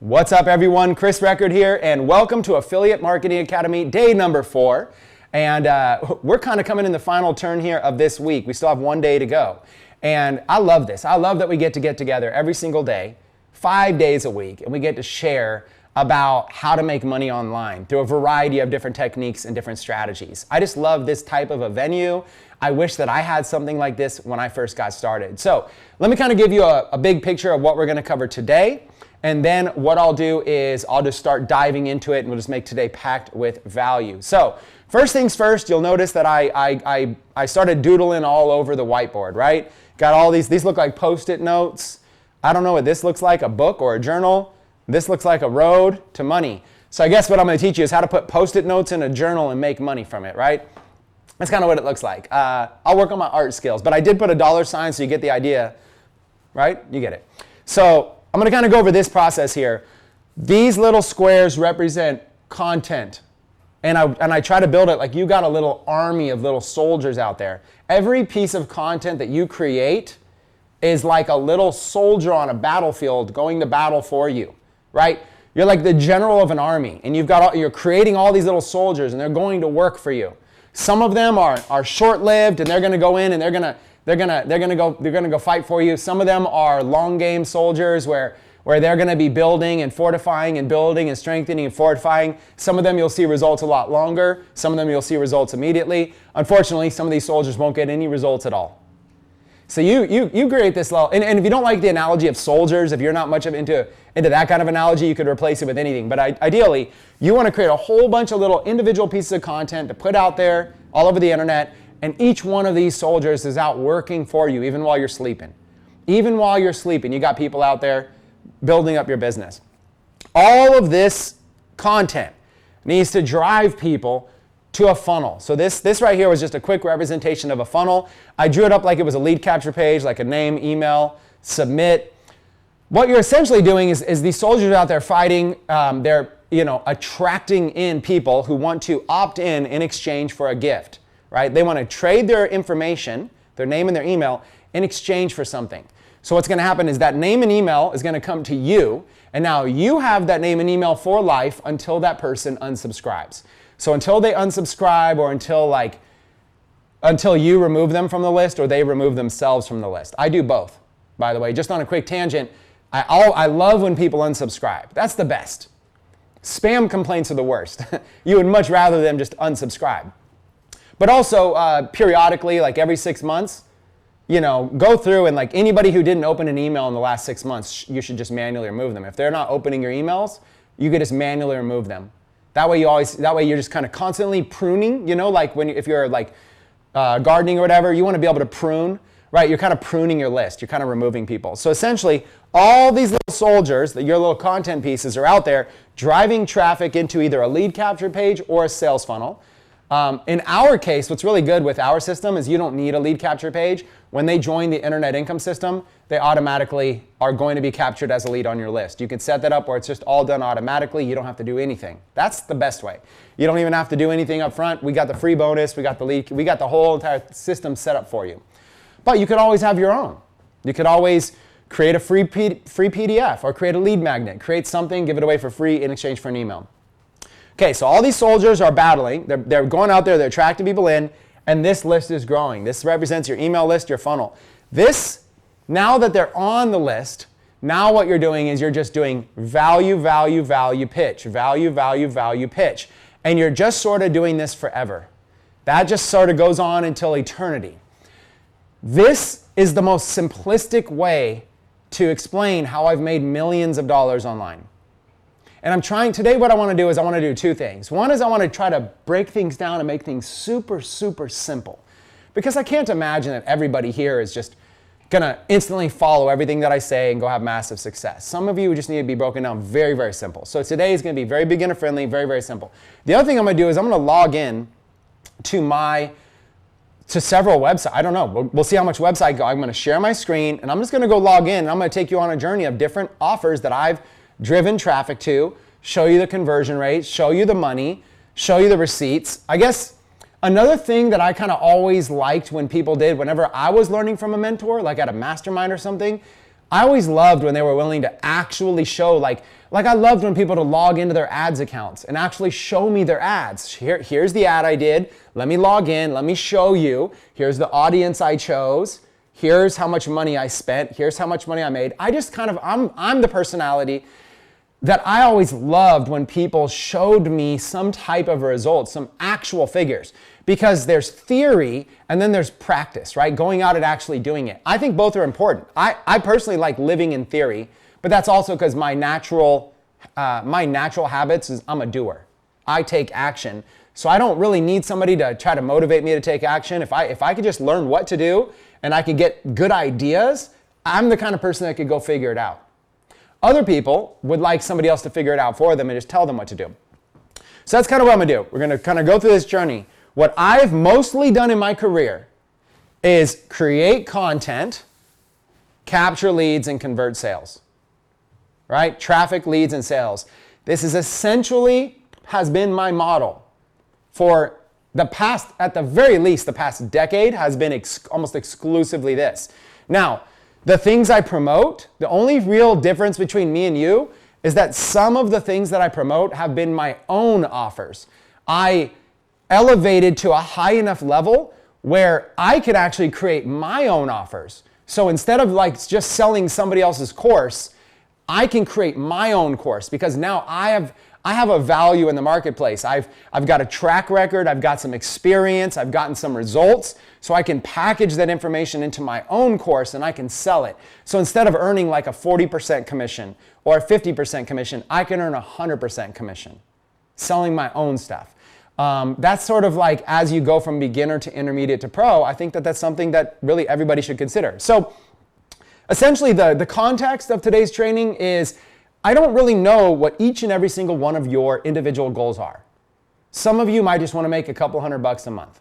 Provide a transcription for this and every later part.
What's up, everyone? Chris Record here, and welcome to Affiliate Marketing Academy, day number 4. And we're kind of coming in the final turn here of this week. We still have one day to go. And I love this. I love that we get together every single day, 5 days a week, and we get to share about how to make money online through a variety of different techniques and different strategies. I just love this type of a venue. I wish that I had something like this when I first got started. So let me kind of give you a big picture of what we're going to cover today. And then what I'll do is I'll just start diving into it, and we'll just make today packed with value. So first things first, you'll notice that I started doodling all over the whiteboard, right? Got all these look like Post-it notes. I don't know what this looks like, a book or a journal. This looks like a road to money. So I guess what I'm going to teach you is how to put Post-it notes in a journal and make money from it, right? That's kind of what it looks like. I'll work on my art skills, but I did put a dollar sign so you get the idea, right? You get it. So I'm going to kind of go over this process here. These little squares represent content. And I try to build it like you got a little army of little soldiers out there. Every piece of content that you create is like a little soldier on a battlefield going to battle for you, right? You're like the general of an army, and you're creating all these little soldiers, and they're going to work for you. Some of them are short-lived, and they're going to go in and they're going to go fight for you. Some of them are long game soldiers where they're going to be building and fortifying and building and strengthening and fortifying. Some of them you'll see results a lot longer. Some of them you'll see results immediately. Unfortunately, some of these soldiers won't get any results at all. So you create this level, and if you don't like the analogy of soldiers, if you're not much into that kind of analogy, you could replace it with anything. But ideally, you want to create a whole bunch of little individual pieces of content to put out there all over the internet, and each one of these soldiers is out working for you, even while you're sleeping. Even while you're sleeping, you got people out there building up your business. All of this content needs to drive people to a funnel. So this right here was just a quick representation of a funnel. I drew it up like it was a lead capture page, like a name, email, submit. What you're essentially doing is these soldiers out there fighting. They're attracting in people who want to opt in exchange for a gift, right? They want to trade their information, their name and their email, in exchange for something. So what's going to happen is that name and email is going to come to you, and now you have that name and email for life until that person unsubscribes. So until they unsubscribe, or until you remove them from the list, or they remove themselves from the list. I do both, by the way. Just on a quick tangent, I love when people unsubscribe. That's the best. Spam complaints are the worst. You would much rather them just unsubscribe. But also, periodically, like every 6 months, go through and like anybody who didn't open an email in the last 6 months, you should just manually remove them. If they're not opening your emails, you could just manually remove them. That way you're just kind of constantly pruning, like if you're like gardening or whatever, you want to be able to prune, right? You're kind of pruning your list. You're kind of removing people. So essentially, all these little soldiers, your little content pieces are out there driving traffic into either a lead capture page or a sales funnel. In our case, what's really good with our system is you don't need a lead capture page. When they join the internet income system, they automatically are going to be captured as a lead on your list. You can set that up where it's just all done automatically. You don't have to do anything. That's the best way. You don't even have to do anything up front. We got the free bonus. We got the lead. We got the whole entire system set up for you. But you could always have your own. You could always create a free PDF or create a lead magnet. Create something, give it away for free in exchange for an email. Okay, so all these soldiers are battling. They're going out there, they're attracting people in, and this list is growing. This represents your email list, your funnel. Now that they're on the list, now what you're doing is you're just doing value, value, value, pitch. Value, value, value, pitch. And you're just sort of doing this forever. That just sort of goes on until eternity. This is the most simplistic way to explain how I've made millions of dollars online. And today what I want to do is I want to do two things. One is I want to try to break things down and make things super, super simple. Because I can't imagine that everybody here is just going to instantly follow everything that I say and go have massive success. Some of you just need to be broken down very, very simple. So today is going to be very beginner friendly, very, very simple. The other thing I'm going to do is I'm going to log in to several websites. I don't know. We'll see how much website go. I'm going to share my screen, and I'm just going to go log in, and I'm going to take you on a journey of different offers that I've driven traffic to, show you the conversion rates, show you the money, show you the receipts. I guess another thing that I kind of always liked when people did, whenever I was learning from a mentor, like at a mastermind or something, I always loved when they were willing to actually show, like, Like I loved when people to log into their ads accounts and actually show me their ads. Here's the ad I did. Let me log in. Let me show you. Here's the audience I chose. Here's how much money I spent. Here's how much money I made. I'm the personality that I always loved when people showed me some type of result, some actual figures, because there's theory and then there's practice, right? Going out and actually doing it. I think both are important. I personally like living in theory, but that's also because my natural habits is I'm a doer. I take action. So I don't really need somebody to try to motivate me to take action. If I could just learn what to do and I could get good ideas, I'm the kind of person that could go figure it out. Other people would like somebody else to figure it out for them and just tell them what to do. So that's kind of what I'm gonna do. We're gonna kind of go through this journey. What I've mostly done in my career is create content, capture leads, and convert sales. Right? Traffic, leads, and sales. This is essentially has been my model for the past, at the very least, the past decade has been almost exclusively this. Now, the things I promote, the only real difference between me and you is that some of the things that I promote have been my own offers. I elevated to a high enough level where I could actually create my own offers. So instead of like just selling somebody else's course, I can create my own course because now I have a value in the marketplace. I've got a track record, I've got some experience, I've gotten some results, so I can package that information into my own course and I can sell it. So instead of earning like a 40% commission or a 50% commission, I can earn 100% commission selling my own stuff. That's sort of like as you go from beginner to intermediate to pro, I think that that's something that really everybody should consider. So essentially the context of today's training is I don't really know what each and every single one of your individual goals are. Some of you might just want to make a couple $100 a month.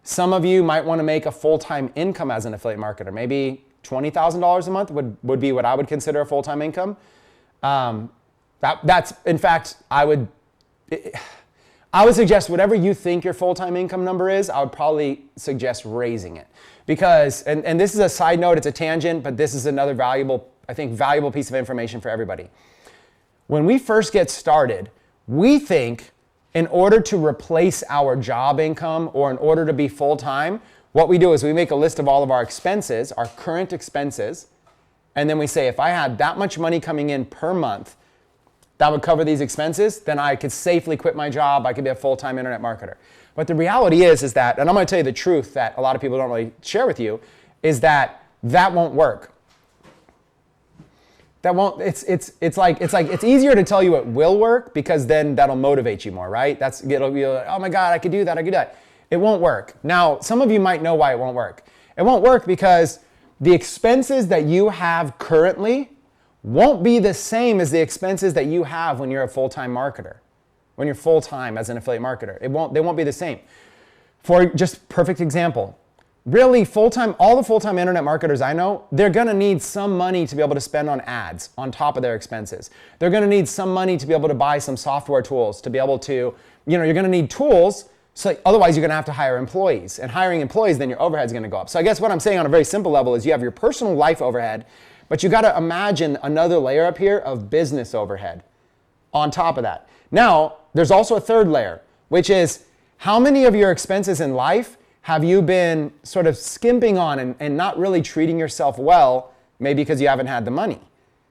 Some of you might want to make a full-time income as an affiliate marketer. Maybe $20,000 a month would be what I would consider a full-time income. That's in fact, I would suggest whatever you think your full-time income number is, I would probably suggest raising it. Because, and this is a side note, it's a tangent, but this is another valuable piece of information for everybody. When we first get started, we think in order to replace our job income or in order to be full-time, what we do is we make a list of all of our expenses, our current expenses, and then we say, if I had that much money coming in per month, that would cover these expenses, then I could safely quit my job, I could be a full-time internet marketer. But the reality is that, and I'm gonna tell you the truth that a lot of people don't really share with you, is that won't work. It's easier to tell you it will work because then that'll motivate you more, right? It'll be like, oh my God, I could do that. It won't work. Now, some of you might know why it won't work. It won't work because the expenses that you have currently won't be the same as the expenses that you have when you're a full-time marketer, when you're full-time as an affiliate marketer. They won't be the same. For just perfect example, really all the full-time internet marketers I know, they're gonna need some money to be able to spend on ads on top of their expenses. They're gonna need some money to be able to buy some software tools, to be able to, you're gonna need tools, so otherwise you're gonna have to hire employees. And hiring employees, then your overhead's gonna go up. So I guess what I'm saying on a very simple level is you have your personal life overhead, but you gotta imagine another layer up here of business overhead on top of that. Now, there's also a third layer, which is how many of your expenses in life have you been sort of skimping on and not really treating yourself well, maybe because you haven't had the money.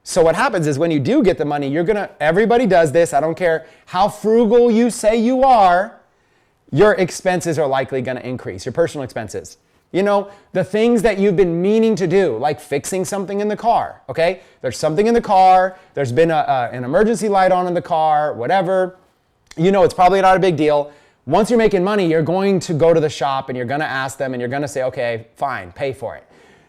So what happens is when you do get the money, everybody does this, I don't care how frugal you say you are, your expenses are likely gonna increase, your personal expenses. The things that you've been meaning to do, like fixing something in the car, okay? There's something in the car, there's been an emergency light on in the car, whatever. It's probably not a big deal. Once you're making money, you're going to go to the shop and you're gonna ask them and you're gonna say, okay, fine, pay for it.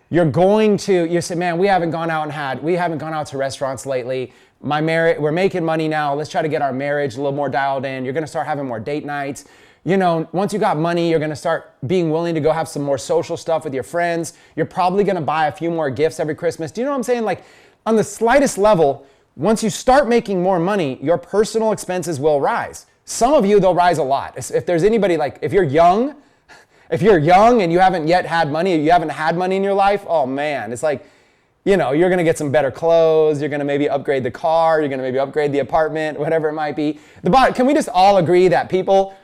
You say, man, we haven't gone out to restaurants lately. We're making money now, let's try to get our marriage a little more dialed in. You're gonna start having more date nights. Once you got money, you're gonna start being willing to go have some more social stuff with your friends. You're probably gonna buy a few more gifts every Christmas. Do you know what I'm saying? Like on the slightest level, once you start making more money, your personal expenses will rise. Some of you, they'll rise a lot. If there's anybody if you're young and you haven't yet had money, or you haven't had money in your life, oh man, it's like you're going to get some better clothes, you're going to maybe upgrade the car, you're going to maybe upgrade the apartment, whatever it might be. Can we just all agree that people,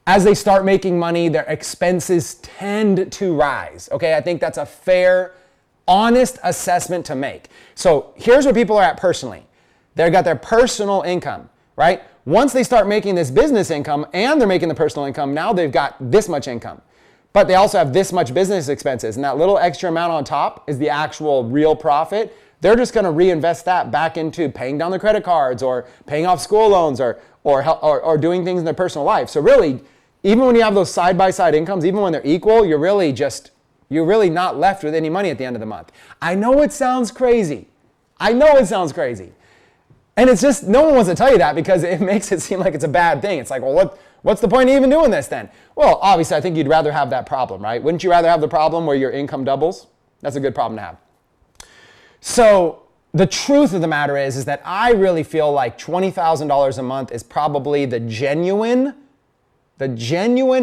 as they start making money, their expenses tend to rise? Okay, I think that's a fair, honest assessment to make. So here's where people are at personally. They've got their personal income, right? Once they start making this business income and they're making the personal income, now they've got this much income. But they also have this much business expenses, and that little extra amount on top is the actual real profit. They're just going to reinvest that back into paying down their credit cards or paying off school loans or doing things in their personal life. So really, even when you have those side-by-side incomes, even when they're equal, you're really not left with any money at the end of the month. I know it sounds crazy. And it's just, no one wants to tell you that because it makes it seem like it's a bad thing. It's like, well, what's the point of even doing this then? Well, obviously, I think you'd rather have that problem, right? Wouldn't you rather have the problem where your income doubles? That's a good problem to have. So the truth of the matter is that I really feel like $20,000 a month is probably the genuine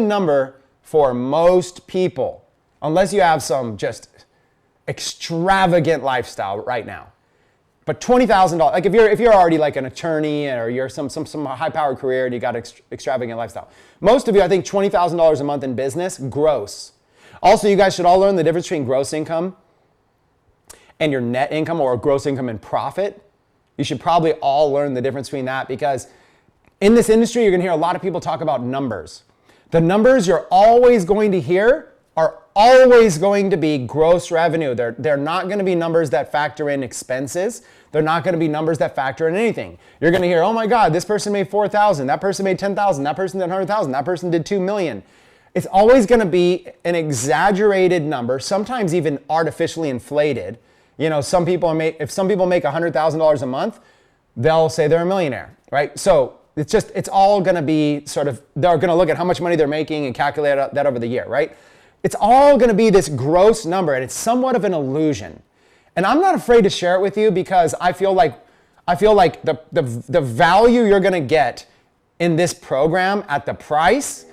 number for most people, unless you have some just extravagant lifestyle right now. But $20,000, like if you're already like an attorney or you're some high-powered career and you got extravagant lifestyle. Most of you, I think $20,000 a month in business, gross. Also, you guys should all learn the difference between gross income and your net income, or gross income and profit. You should probably all learn the difference between that, because in this industry, you're gonna hear a lot of people talk about numbers. The numbers you're always going to hear are always going to be gross revenue. They're not going to be numbers that factor in expenses. They're not going to be numbers that factor in anything. You're going to hear, oh my God, this person made 4,000, that person made 10,000, that person did 100,000, that person did 2 million. It's always going to be an exaggerated number, sometimes even artificially inflated. If some people make $100,000 a month, they'll say they're a millionaire, right? So it's all going to be they're going to look at how much money they're making and calculate that over the year, right? It's all going to be this gross number, and it's somewhat of an illusion. And I'm not afraid to share it with you because I feel like the value you're going to get in this program at the price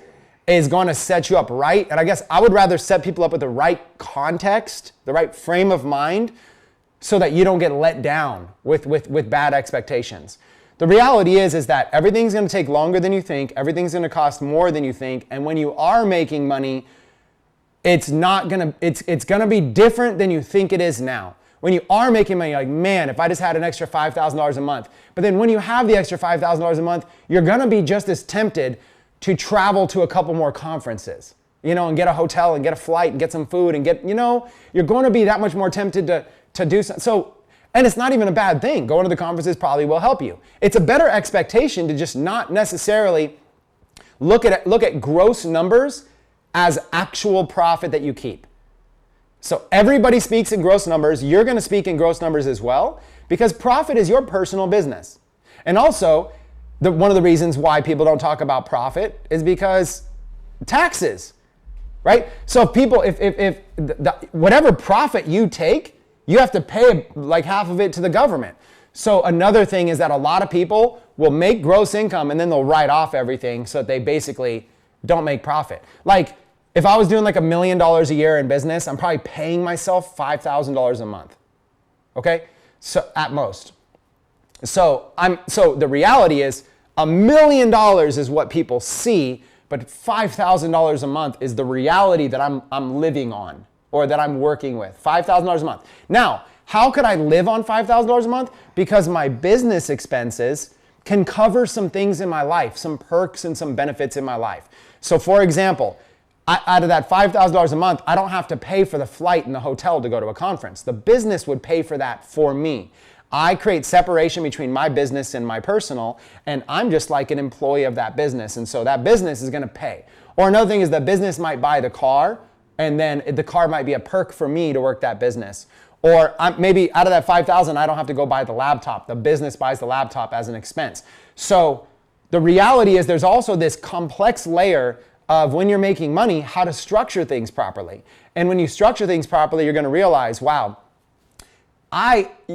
is going to set you up right. And I guess I would rather set people up with the right context, the right frame of mind, so that you don't get let down with bad expectations. The reality is that everything's going to take longer than you think. Everything's going to cost more than you think. And when you are making money, it's going to be different than you think it is now. When you are making money, you're like, man, if I just had an extra $5,000 a month. But then when you have the extra $5,000 a month, you're going to be just as tempted to travel to a couple more conferences, and get a hotel and get a flight and get some food and you're going to be that much more tempted to do something. So, and it's not even a bad thing. Going to the conferences probably will help you. It's a better expectation to just not necessarily look at gross numbers as actual profit that you keep. So everybody speaks in gross numbers. You're going to speak in gross numbers as well, because profit is your personal business. And also, one of the reasons why people don't talk about profit is because taxes, right? So if whatever profit you take, you have to pay like half of it to the government. So another thing is that a lot of people will make gross income and then they'll write off everything so that they basically don't make profit. Like, if I was doing like $1 million a year in business, I'm probably paying myself $5,000 a month. Okay? So at most. So the reality is $1 million is what people see, but $5,000 a month is the reality that I'm living on, or that I'm working with. $5,000 a month. Now, how could I live on $5,000 a month? Because my business expenses can cover some things in my life, some perks and some benefits in my life. So for example, out of that $5,000 a month, I don't have to pay for the flight and the hotel to go to a conference. The business would pay for that for me. I create separation between my business and my personal, and I'm just like an employee of that business, and so that business is going to pay. Or another thing is the business might buy the car, and then the car might be a perk for me to work that business. Or maybe out of that $5,000, I don't have to go buy the laptop. The business buys the laptop as an expense. So the reality is there's also this complex layer of, when you're making money, how to structure things properly. And when you structure things properly, you're going to realize, wow,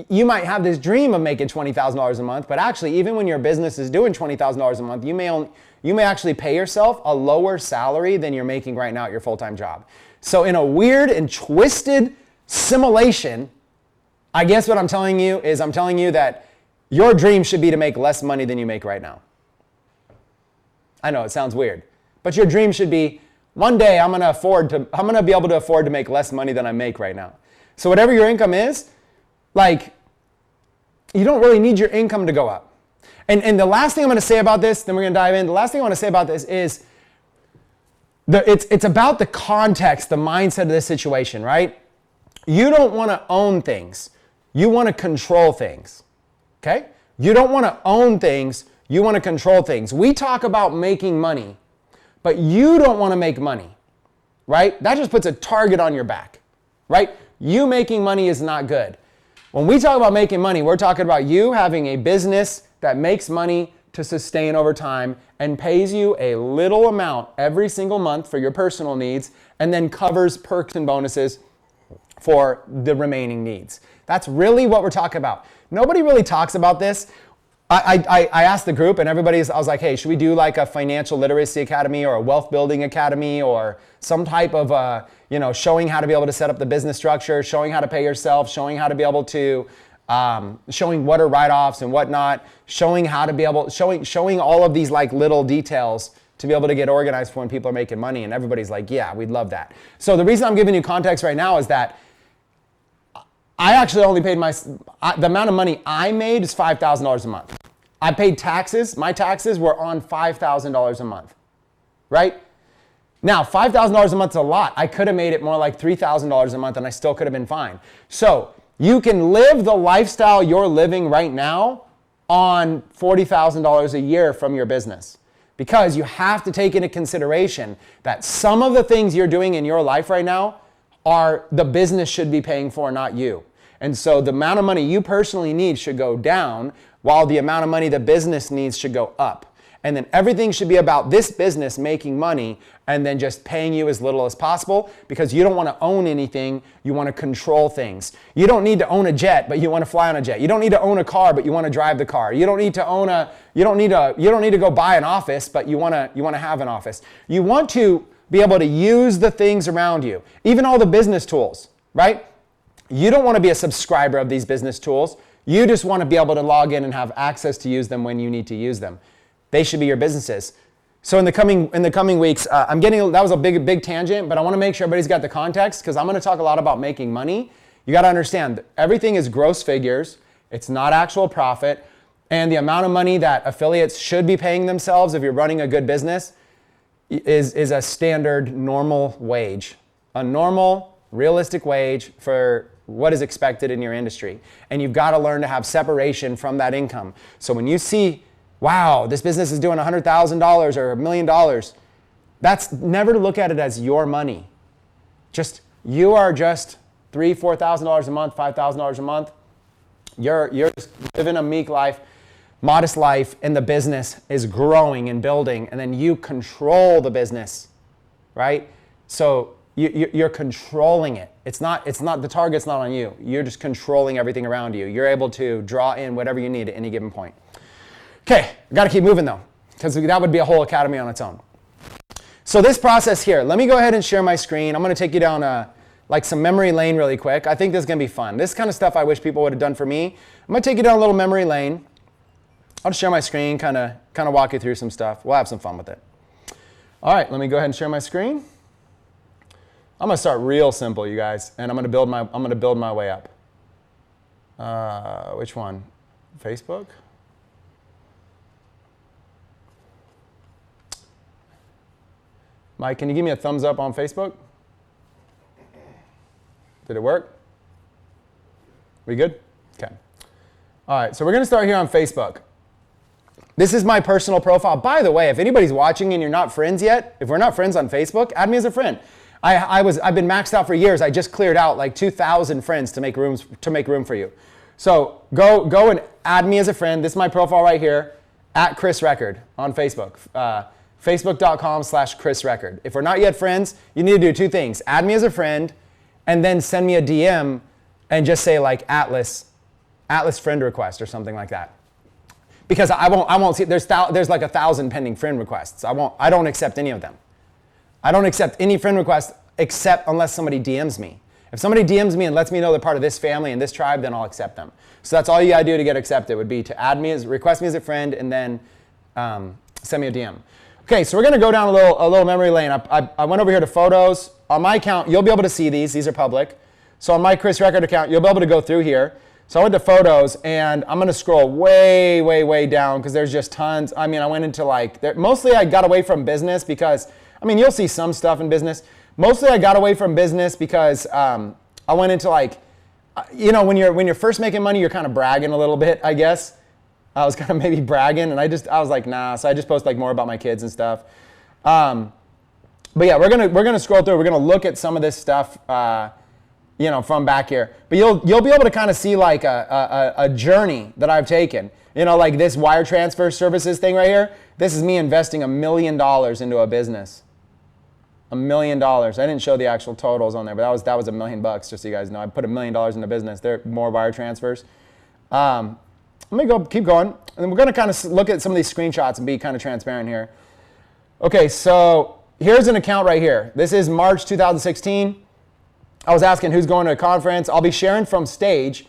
you might have this dream of making $20,000 a month, but actually, even when your business is doing $20,000 a month, you may actually pay yourself a lower salary than you're making right now at your full-time job. So in a weird and twisted simulation, I guess what I'm telling you is I'm telling you that your dream should be to make less money than you make right now. I know it sounds weird, but your dream should be one day I'm going to be able to afford to make less money than I make right now. So whatever your income is, like, you don't really need your income to go up. And the last thing I'm going to say about this, then we're going to dive in. The last thing I want to say about this is it's about the context, the mindset of this situation, right? You don't want to own things. You want to control things, okay? You don't want to own things. You want to control things. We talk about making money, but you don't want to make money, right? That just puts a target on your back, right? You making money is not good. When we talk about making money, we're talking about you having a business that makes money to sustain over time and pays you a little amount every single month for your personal needs and then covers perks and bonuses for the remaining needs. That's really what we're talking about. Nobody really talks about this. I asked the group and I was like, hey, should we do like a financial literacy academy or a wealth building academy or some type of, showing how to be able to set up the business structure, showing how to pay yourself, showing how to be able to, showing what are write-offs and whatnot, showing all of these like little details to be able to get organized for when people are making money. And everybody's like, yeah, we'd love that. So the reason I'm giving you context right now is that I actually only paid the amount of money I made is $5,000 a month. I paid taxes. My taxes were on $5,000 a month, right? Now, $5,000 a month is a lot. I could have made it more like $3,000 a month and I still could have been fine. So you can live the lifestyle you're living right now on $40,000 a year from your business. Because you have to take into consideration that some of the things you're doing in your life right now are the business should be paying for, not you. And so the amount of money you personally need should go down while the amount of money the business needs should go up. And then everything should be about this business making money and then just paying you as little as possible because you don't want to own anything. You want to control things. You don't need to own a jet, but you want to fly on a jet. You don't need to own a car, but you want to drive the car. You don't need to go buy an office, but you want to have an office. You want to be able to use the things around you, even all the business tools, right? You don't want to be a subscriber of these business tools. You just want to be able to log in and have access to use them when you need to use them. They should be your businesses. So in the coming weeks, that was a big tangent, but I want to make sure everybody's got the context because I'm going to talk a lot about making money. You got to understand everything is gross figures. It's not actual profit. And the amount of money that affiliates should be paying themselves if you're running a good business is a standard normal wage, a normal realistic wage for what is expected in your industry. And you've got to learn to have separation from that income. So when you see, wow, this business is doing $100,000 or $1 million, that's never to look at it as your money. You are just $3,000, $4,000 a month, $5,000 a month. You're just living a meek life, modest life, and the business is growing and building, and then you control the business, right? So you're controlling it. It's not the target's not on you. You're just controlling everything around you. You're able to draw in whatever you need at any given point. Okay, got to keep moving though, because that would be a whole academy on its own. So this process here, let me go ahead and share my screen. I'm going to take you down like some memory lane really quick. I think this is going to be fun. This kind of stuff I wish people would have done for me. I'm going to take you down a little memory lane. I'll just share my screen, kind of walk you through some stuff. We'll have some fun with it. All right, let me go ahead and share my screen. I'm going to start real simple, you guys, and I'm going to build my way up. Which one? Facebook? Mike, can you give me a thumbs up on Facebook? Did it work? We good? Okay. All right, so we're going to start here on Facebook. This is my personal profile. By the way, if anybody's watching and you're not friends yet, if we're not friends on Facebook, add me as a friend. I've been maxed out for years. I just cleared out like 2,000 friends to make room for you. So go and add me as a friend. This is my profile right here, at Chris Record on Facebook. Facebook.com/Chris Record. If we're not yet friends, you need to do two things. Add me as a friend and then send me a DM and just say like Atlas friend request or something like that. Because I won't see, there's like 1,000 pending friend requests. I don't accept any of them. I don't accept any friend requests except unless somebody DMs me. If somebody DMs me and lets me know they're part of this family and this tribe, then I'll accept them. So that's all you gotta do to get accepted, would be to request me as a friend, and then send me a DM. Okay, so we're gonna go down a little memory lane. I went over here to photos. On my account, you'll be able to see these. These are public. So on my Chris Record account, you'll be able to go through here. So I went to photos, and I'm gonna scroll way, way, way down because there's just tons. I mean, I went into mostly I got away from business because, I mean, you'll see some stuff in business. Mostly I got away from business because I went into when you're first making money, you're kind of bragging a little bit, I guess. I was kind of maybe bragging, and I was like, nah. So I just post more about my kids and stuff. But yeah, we're gonna scroll through. We're gonna look at some of this stuff, from back here. But you'll be able to kind of see a journey that I've taken. Like this wire transfer services thing right here. This is me investing $1 million into a business. $1 million. I didn't show the actual totals on there, but that was $1 million, just so you guys know. I put $1 million in the business. There are more wire transfers. Let me keep going. And then we're going to kind of look at some of these screenshots and be kind of transparent here. Okay, so here's an account right here. This is March 2016. I was asking who's going to a conference. I'll be sharing from stage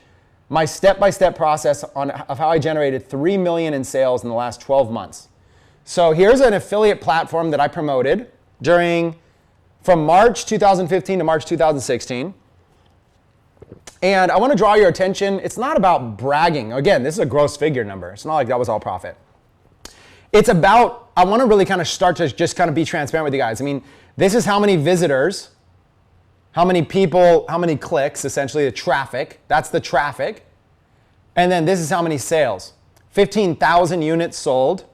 my step-by-step process of how I generated $3 million in sales in the last 12 months. So here's an affiliate platform that I promoted from March 2015 to March 2016. And I want to draw your attention. It's not about bragging. Again, this is a gross figure number. It's not like that was all profit. It's about, I want to really kind of start to just kind of be transparent with you guys. I mean, this is how many visitors, how many people, how many clicks, essentially the traffic. That's the traffic. And then this is how many sales. 15,000 units sold.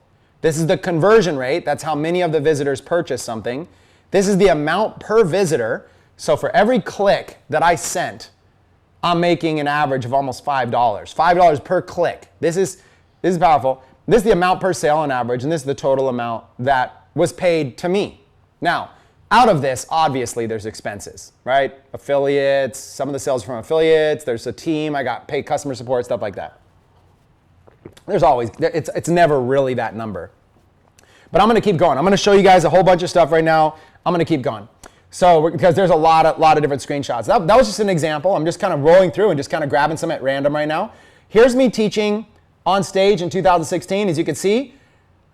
This is the conversion rate. That's how many of the visitors purchase something. This is the amount per visitor. So for every click that I sent, I'm making an average of almost $5. $5 per click. This is powerful. This is the amount per sale on average, and this is the total amount that was paid to me. Now, out of this, obviously, there's expenses, right? Affiliates, some of the sales from affiliates, there's a team, I got paid customer support, stuff like that. There's always, it's never really that number. But I'm gonna keep going. I'm gonna show you guys a whole bunch of stuff right now. I'm gonna keep going. So, because there's a lot of different screenshots. That was just an example. I'm just kind of rolling through and just kind of grabbing some at random right now. Here's me teaching on stage in 2016. As you can see,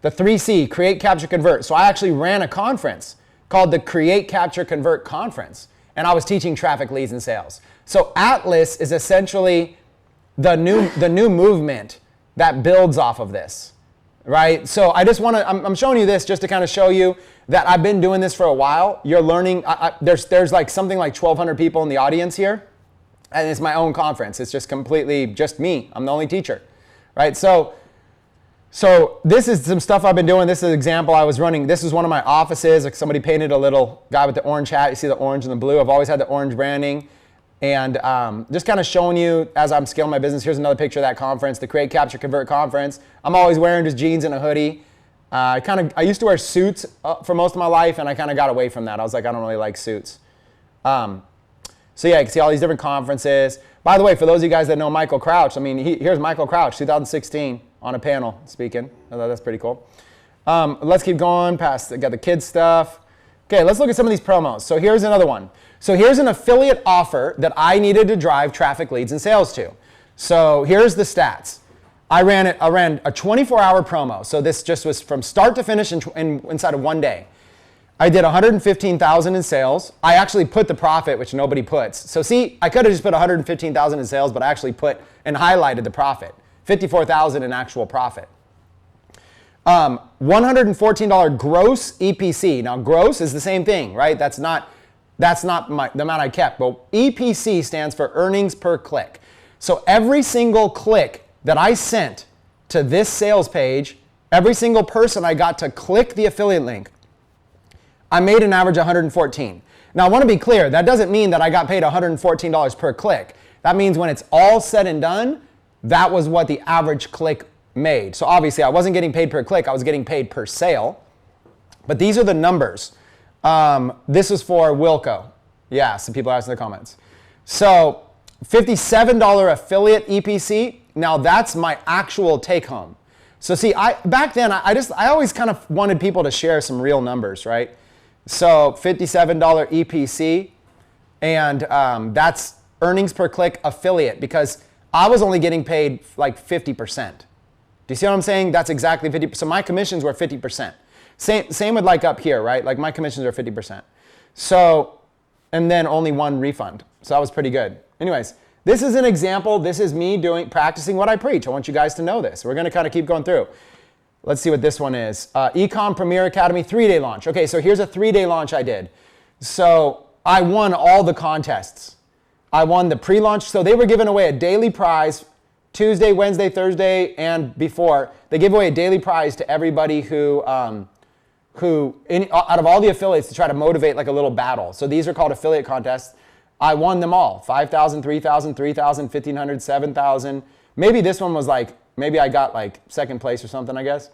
the 3C, Create, Capture, Convert. So I actually ran a conference called the Create, Capture, Convert Conference. And I was teaching traffic, leads, and sales. So Atlas is essentially the new movement that builds off of this, right? So I just want to, I'm showing you this just to kind of show you that I've been doing this for a while. You're learning, there's like something like 1,200 people in the audience here, and it's my own conference. It's just completely just me. I'm the only teacher, right? So this is some stuff I've been doing. This is an example I was running. This is one of my offices. Like somebody painted a little guy with the orange hat. You see the orange and the blue. I've always had the orange branding. And just kind of showing you as I'm scaling my business. Here's another picture of that conference, the Create, Capture, Convert conference. I'm always wearing just jeans and a hoodie. I used to wear suits for most of my life, and I kind of got away from that. I was like, I don't really like suits. So yeah, you can see all these different conferences. By the way, for those of you guys that know Michael Crouch, I mean, here's Michael Crouch, 2016, on a panel speaking. I thought that's pretty cool. Let's keep going past, got the kids stuff. Okay, let's look at some of these promos. So here's another one. So here's an affiliate offer that I needed to drive traffic, leads, and sales to. So here's the stats. I ran a 24-hour promo. So this just was from start to finish inside of one day. I did 115,000 in sales. I actually put the profit, which nobody puts. So see, I could have just put 115,000 in sales, but I actually put and highlighted the profit. 54,000 in actual profit. $114 gross EPC. Now gross is the same thing, right? That's not the amount I kept, but EPC stands for earnings per click. So every single click that I sent to this sales page, every single person I got to click the affiliate link, I made an average 114. Now I want to be clear, that doesn't mean that I got paid $114 per click. That means when it's all said and done, that was what the average click made. So obviously I wasn't getting paid per click, I was getting paid per sale. But these are the numbers. This is for Wilco. Yeah, some people asked in the comments. So $57 affiliate EPC. Now that's my actual take home. So see, back then I always kind of wanted people to share some real numbers, right? So $57 EPC. And that's earnings per click affiliate, because I was only getting paid like 50%. Do you see what I'm saying? That's exactly 50%. So my commissions were 50%. Same with like up here, right? Like my commissions are 50%. So, and then only one refund. So that was pretty good. Anyways, this is an example. This is me practicing what I preach. I want you guys to know this. We're going to kind of keep going through. Let's see what this one is. Ecom Premier Academy 3-day launch. Okay, so here's a 3-day launch I did. So I won all the contests. I won the pre-launch. So they were giving away a daily prize Tuesday, Wednesday, Thursday, and before. They gave away a daily prize to everybody who out of all the affiliates, to try to motivate like a little battle. So these are called affiliate contests. I won them all. 5,000, 3,000, 3,000, 1,500, 7,000. Maybe this one was like, maybe I got like second place or something, I guess.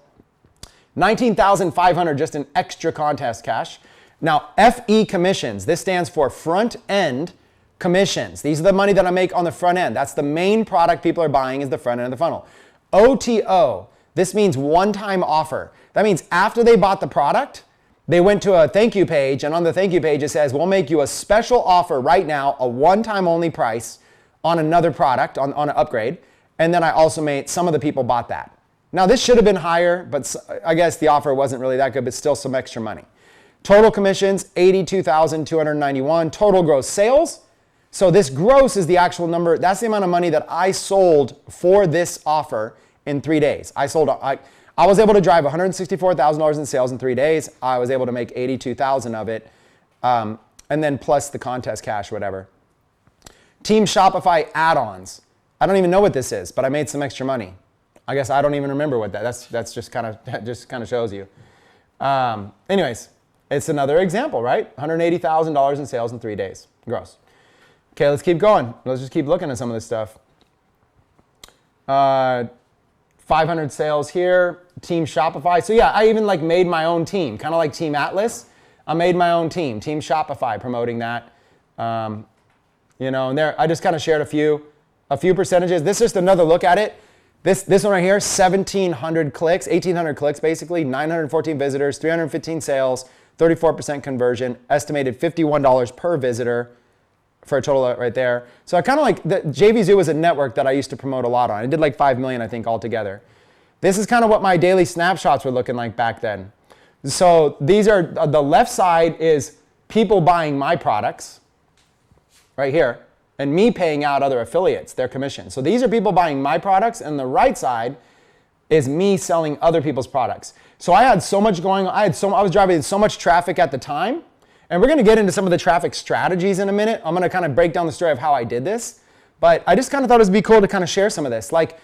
19,500 just in extra contest cash. Now, FE commissions, this stands for front end commissions. These are the money that I make on the front end. That's the main product people are buying, is the front end of the funnel. OTO, this means one-time offer. That means after they bought the product, they went to a thank you page, and on the thank you page it says, we'll make you a special offer right now, a one-time only price on another product, on an upgrade. And then I also made, some of the people bought that. Now this should have been higher, but I guess the offer wasn't really that good, but still some extra money. Total commissions, 82,291. Total gross sales. So this gross is the actual number. That's the amount of money that I sold for this offer in 3 days. I was able to drive $164,000 in sales in 3 days. I was able to make 82,000 of it, and then plus the contest cash, whatever. Team Shopify add-ons. I don't even know what this is, but I made some extra money. I guess I don't even remember what that's just kind of shows you. Anyways, it's another example, right? $180,000 in sales in 3 days, gross. Okay, let's keep going. Let's just keep looking at some of this stuff. 500 sales here, Team Shopify. So yeah, I even like made my own team, kind of like Team Atlas. I made my own team, Team Shopify, promoting that. And there I just kind of shared a few percentages. This is just another look at it. This one right here, 1,700 clicks, 1,800 clicks basically, 914 visitors, 315 sales, 34% conversion, estimated $51 per visitor for a total right there. So I kind of like, JVZoo was a network that I used to promote a lot on. I did like 5 million, I think, altogether. This is kind of what my daily snapshots were looking like back then. So these are, the left side is people buying my products, right here, and me paying out other affiliates their commission. So these are people buying my products, and the right side is me selling other people's products. So I had so much going on. I was driving so much traffic at the time, and we're going to get into some of the traffic strategies in a minute. I'm going to kind of break down the story of how I did this, but I just kind of thought it would be cool to kind of share some of this. Like,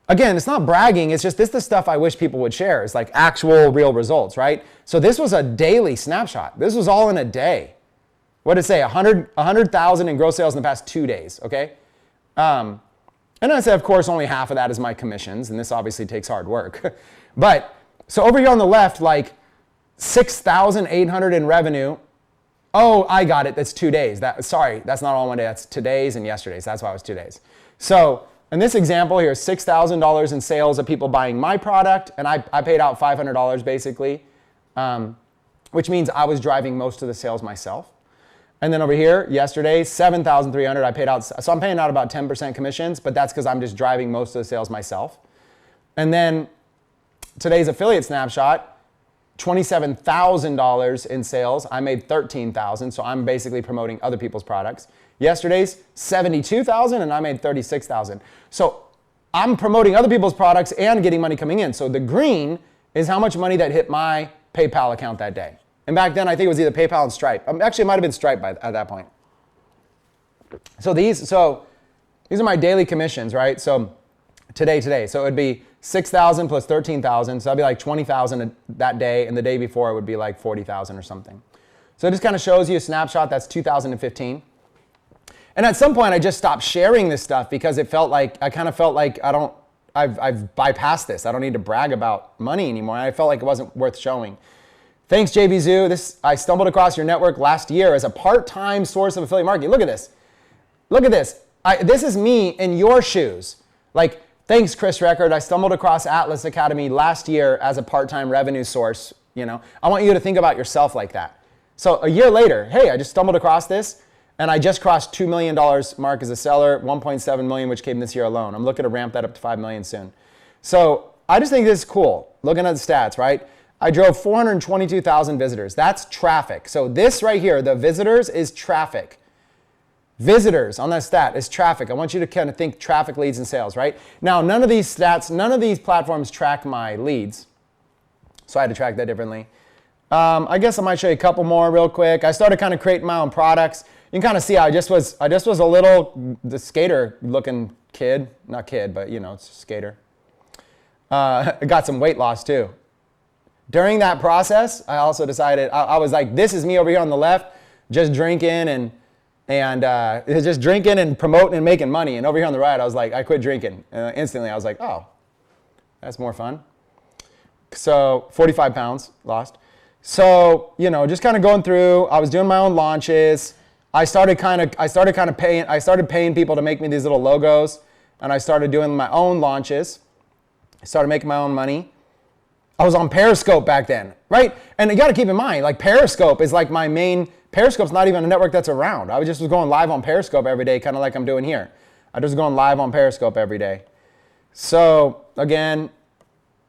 again, it's not bragging. It's just this is the stuff I wish people would share. It's like actual real results, right? So this was a daily snapshot. This was all in a day. What did it say? 100,000 in gross sales in the past 2 days, okay? And I said, of course, only half of that is my commissions, and this obviously takes hard work. But, so over here on the left, like 6,800 in revenue. Oh, I got it, that's 2 days. Sorry, that's not all one day, that's today's and yesterday's. That's why it was 2 days. So, in this example here, $6,000 in sales of people buying my product, and I paid out $500 basically, which means I was driving most of the sales myself. And then over here, yesterday, 7,300 I paid out. So I'm paying out about 10% commissions, but that's because I'm just driving most of the sales myself. And then today's affiliate snapshot, $27,000 in sales. I made $13,000, so I'm basically promoting other people's products. Yesterday's $72,000, and I made $36,000. So I'm promoting other people's products and getting money coming in. So the green is how much money that hit my PayPal account that day. And back then, I think it was either PayPal and Stripe. Actually, it might have been Stripe at that point. So these are my daily commissions, right? So today. So it would be 6,000 plus 13,000. So that'd be like 20,000 that day, and the day before it would be like 40,000 or something. So it just kind of shows you a snapshot. That's 2015. And at some point, I just stopped sharing this stuff because I kind of felt like I've bypassed this. I don't need to brag about money anymore. And I felt like it wasn't worth showing. Thanks, JVZoo. I stumbled across your network last year as a part-time source of affiliate marketing. Look at this. Look at this. This is me in your shoes. Like, thanks, Chris Record. I stumbled across Atlas Academy last year as a part-time revenue source. I want you to think about yourself like that. So a year later, hey, I just stumbled across this. And I just crossed $2 million mark as a seller, 1.7 million, which came this year alone. I'm looking to ramp that up to 5 million soon. So I just think this is cool. Looking at the stats, right? I drove 422,000 visitors. That's traffic. So this right here, the visitors is traffic. Visitors on that stat is traffic. I want you to kind of think traffic, leads, and sales, right? Now, none of these stats, none of these platforms track my leads. So I had to track that differently. I guess I might show you a couple more real quick. I started kind of creating my own products. You can kind of see how I just was a little, the skater looking kid. Not kid, but you know, it's a skater. I got some weight loss too. During that process, I also decided, I was like, this is me over here on the left, just drinking and just drinking and promoting and making money. And over here on the right, I was like, I quit drinking. Instantly, I was like, oh, that's more fun. So 45 pounds lost. So, you know, just kind of going through, I was doing my own launches. I started paying people to make me these little logos, and I started doing my own launches. I started making my own money. I was on Periscope back then, right? And you got to keep in mind, like Periscope is like my main, Periscope's not even a network that's around. I was going live on Periscope every day, kind of like I'm doing here. I just going live on Periscope every day. So again,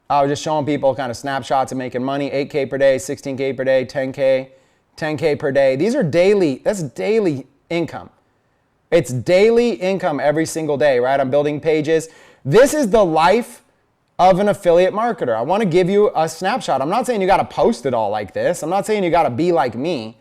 I was just showing people kind of snapshots of making money, 8K per day, 16K per day, 10K per day. These are daily, that's daily income. It's daily income every single day, right? I'm building pages. This is the life of an affiliate marketer. I want to give you a snapshot. I'm not saying you got to post it all like this. I'm not saying you got to be like me.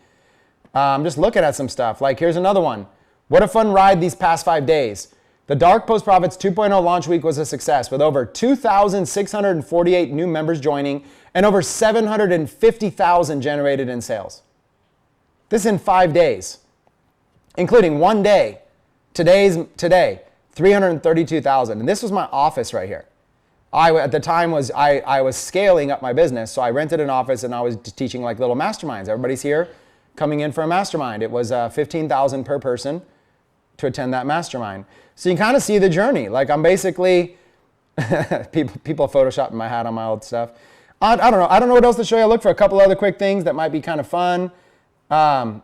I'm just looking at some stuff. Like here's another one. What a fun ride these past 5 days. The Dark Post Profits 2.0 launch week was a success with over 2,648 new members joining and over 750,000 generated in sales. This in 5 days, including one day. Today, 332,000. And this was my office right here. At the time I was scaling up my business, so I rented an office and I was teaching like little masterminds. Everybody's here coming in for a mastermind. It was $15,000 per person to attend that mastermind. So you can kind of see the journey. Like I'm basically, people photoshopping my hat on my old stuff. I don't know. I don't know what else to show you. I look for a couple other quick things that might be kind of fun. You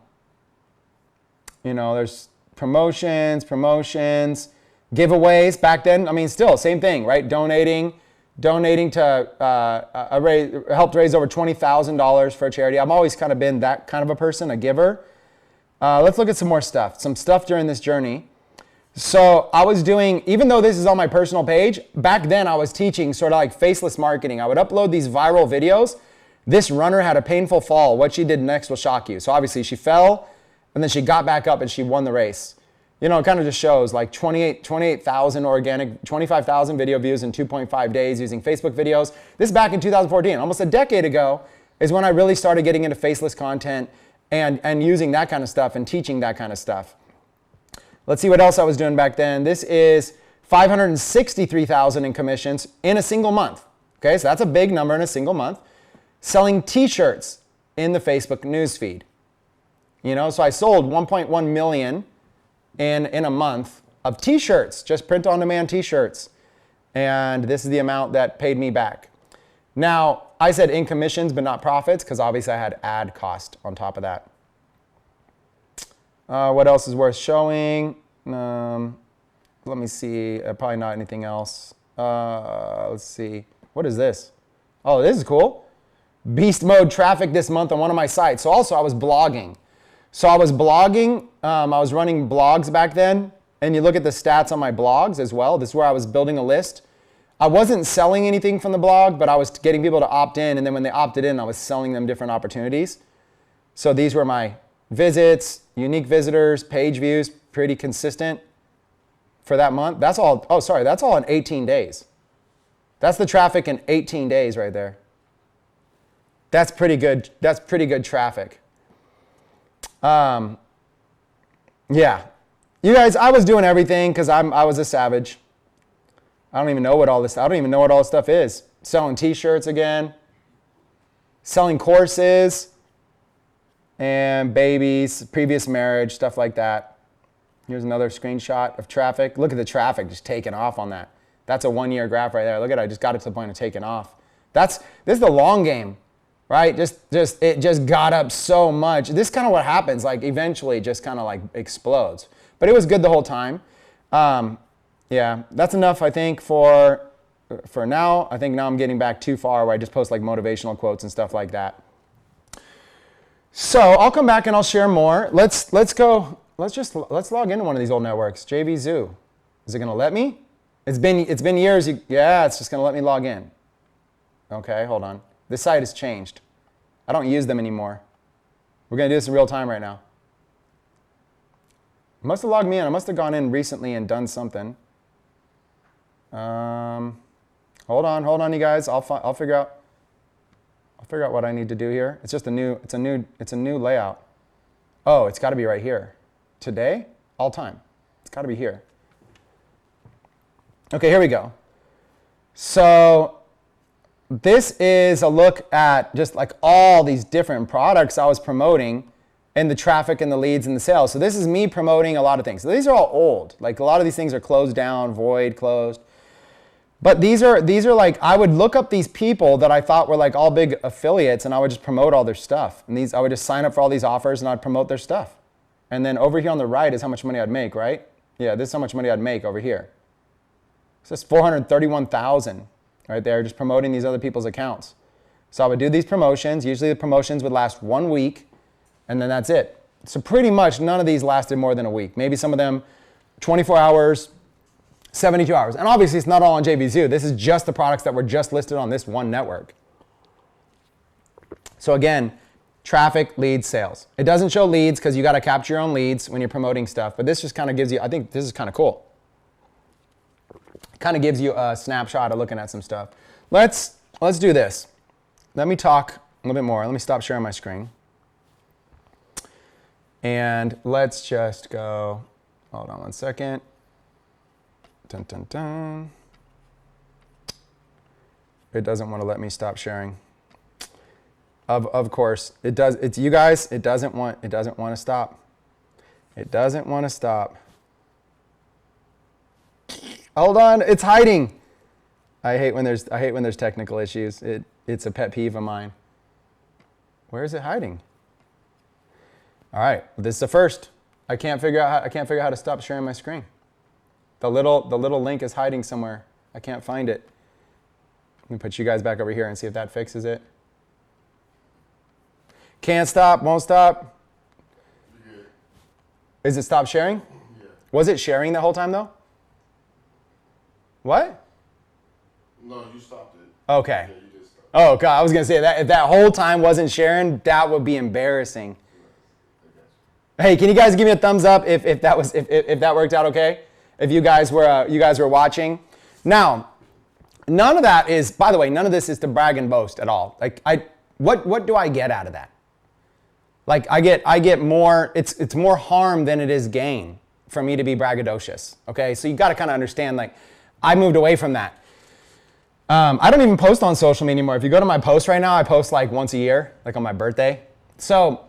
know, there's promotions, giveaways. Back then, I mean, still same thing, right? Donating to helped raise over $20,000 for a charity. I've always kind of been that kind of a person, a giver. Let's look at some more stuff. Some stuff during this journey. So I was doing, even though this is on my personal page, back then I was teaching sort of like faceless marketing. I would upload these viral videos. This runner had a painful fall. What she did next will shock you. So obviously she fell and then she got back up and she won the race. You know, it kind of just shows like 28,000 organic, 25,000 video views in 2.5 days using Facebook videos. This is back in 2014, almost a decade ago is when I really started getting into faceless content and using that kind of stuff and teaching that kind of stuff. Let's see what else I was doing back then. This is 563,000 in commissions in a single month. Okay, so that's a big number in a single month. Selling t-shirts in the Facebook newsfeed. You know, so I sold 1.1 million in a month of t-shirts, just print on demand t-shirts. And this is the amount that paid me back. Now, I said in commissions, but not profits, because obviously I had ad cost on top of that. What else is worth showing? Let me see, probably not anything else. Let's see, what is this? Oh, this is cool. Beast mode traffic this month on one of my sites. So also I was blogging. I was running blogs back then, and you look at the stats on my blogs as well. This is where I was building a list. I wasn't selling anything from the blog, but I was getting people to opt in, and then when they opted in, I was selling them different opportunities. So these were my visits, unique visitors, page views, pretty consistent for that month. That's all in 18 days. That's the traffic in 18 days right there. That's pretty good. That's pretty good traffic. Yeah, you guys, I was doing everything because I was a savage. I don't even know what all this stuff is. Selling t-shirts again, selling courses and babies, previous marriage, stuff like that. Here's another screenshot of traffic. Look at the traffic just taking off on that. That's a 1 year graph right there. Look at it, I just got it to the point of taking off. This is the long game. right? It just got up so much. This is kind of what happens. Like eventually, it just kind of like explodes. But it was good the whole time. Yeah, that's enough, I think, for now. I think now I'm getting back too far where I just post like motivational quotes and stuff like that. So I'll come back and I'll share more. Let's log into one of these old networks. JVZoo. Is it gonna let me? It's been years. Yeah, it's just gonna let me log in. Okay, hold on. This site has changed. I don't use them anymore. We're gonna do this in real time right now. I must have logged me in. I must have gone in recently and done something. Hold on, you guys. I'll figure out what I need to do here. It's just a new layout. Oh, it's got to be right here. Today, all time. It's got to be here. Okay, here we go. So this is a look at just like all these different products I was promoting and the traffic and the leads and the sales. So this is me promoting a lot of things. So these are all old. Like a lot of these things are closed down, void, closed. But these are like, I would look up these people that I thought were like all big affiliates and I would just promote all their stuff. And I would just sign up for all these offers and I'd promote their stuff. And then over here on the right is how much money I'd make, right? Yeah, this is how much money I'd make over here. So it's 431,000 right there, just promoting these other people's accounts. So I would do these promotions. Usually the promotions would last 1 week and then that's it. So pretty much none of these lasted more than a week. Maybe some of them 24 hours, 72 hours. And obviously it's not all on JVZoo. This is just the products that were just listed on this one network. So again, traffic, leads, sales. It doesn't show leads because you got to capture your own leads when you're promoting stuff. But this just kind of gives you, I think this is kind of cool. It kind of gives you a snapshot of looking at some stuff. Let's do this. Let me talk a little bit more. Let me stop sharing my screen. And let's just go, hold on one second. Dun, dun, dun. It doesn't want to let me stop sharing. Of course, it does. It's you guys. It doesn't want to stop. It doesn't want to stop. Hold on, it's hiding. I hate when there's technical issues. It's a pet peeve of mine. Where is it hiding? All right, this is the first. I can't figure out how to stop sharing my screen. The little link is hiding somewhere. I can't find it. Let me put you guys back over here and see if that fixes it. Can't stop, won't stop. Yeah. Is it stop sharing? Yeah. Was it sharing the whole time though? What? No, you stopped it. Okay. Yeah, you did stop. Oh God, I was gonna say that if that whole time wasn't sharing, that would be embarrassing. Hey, can you guys give me a thumbs up if that worked out okay? If you guys were watching. Now, none of that is, by the way, none of this is to brag and boast at all. Like what do I get out of that? Like I get more, it's more harm than it is gain for me to be braggadocious. Okay, so you got to kind of understand. Like I moved away from that. I don't even post on social media anymore. If you go to my post right now, I post like once a year, like on my birthday. So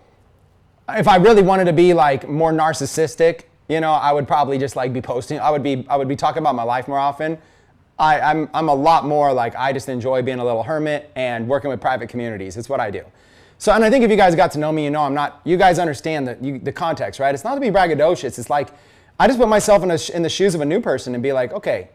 if I really wanted to be like more narcissistic, you know, I would probably just like be posting. I would be talking about my life more often. I'm a lot more like I just enjoy being a little hermit and working with private communities. It's what I do. So, and I think if you guys got to know me, you know I'm not. You guys understand the context, right? It's not to be braggadocious. It's like I just put myself in the shoes of a new person and be like, okay,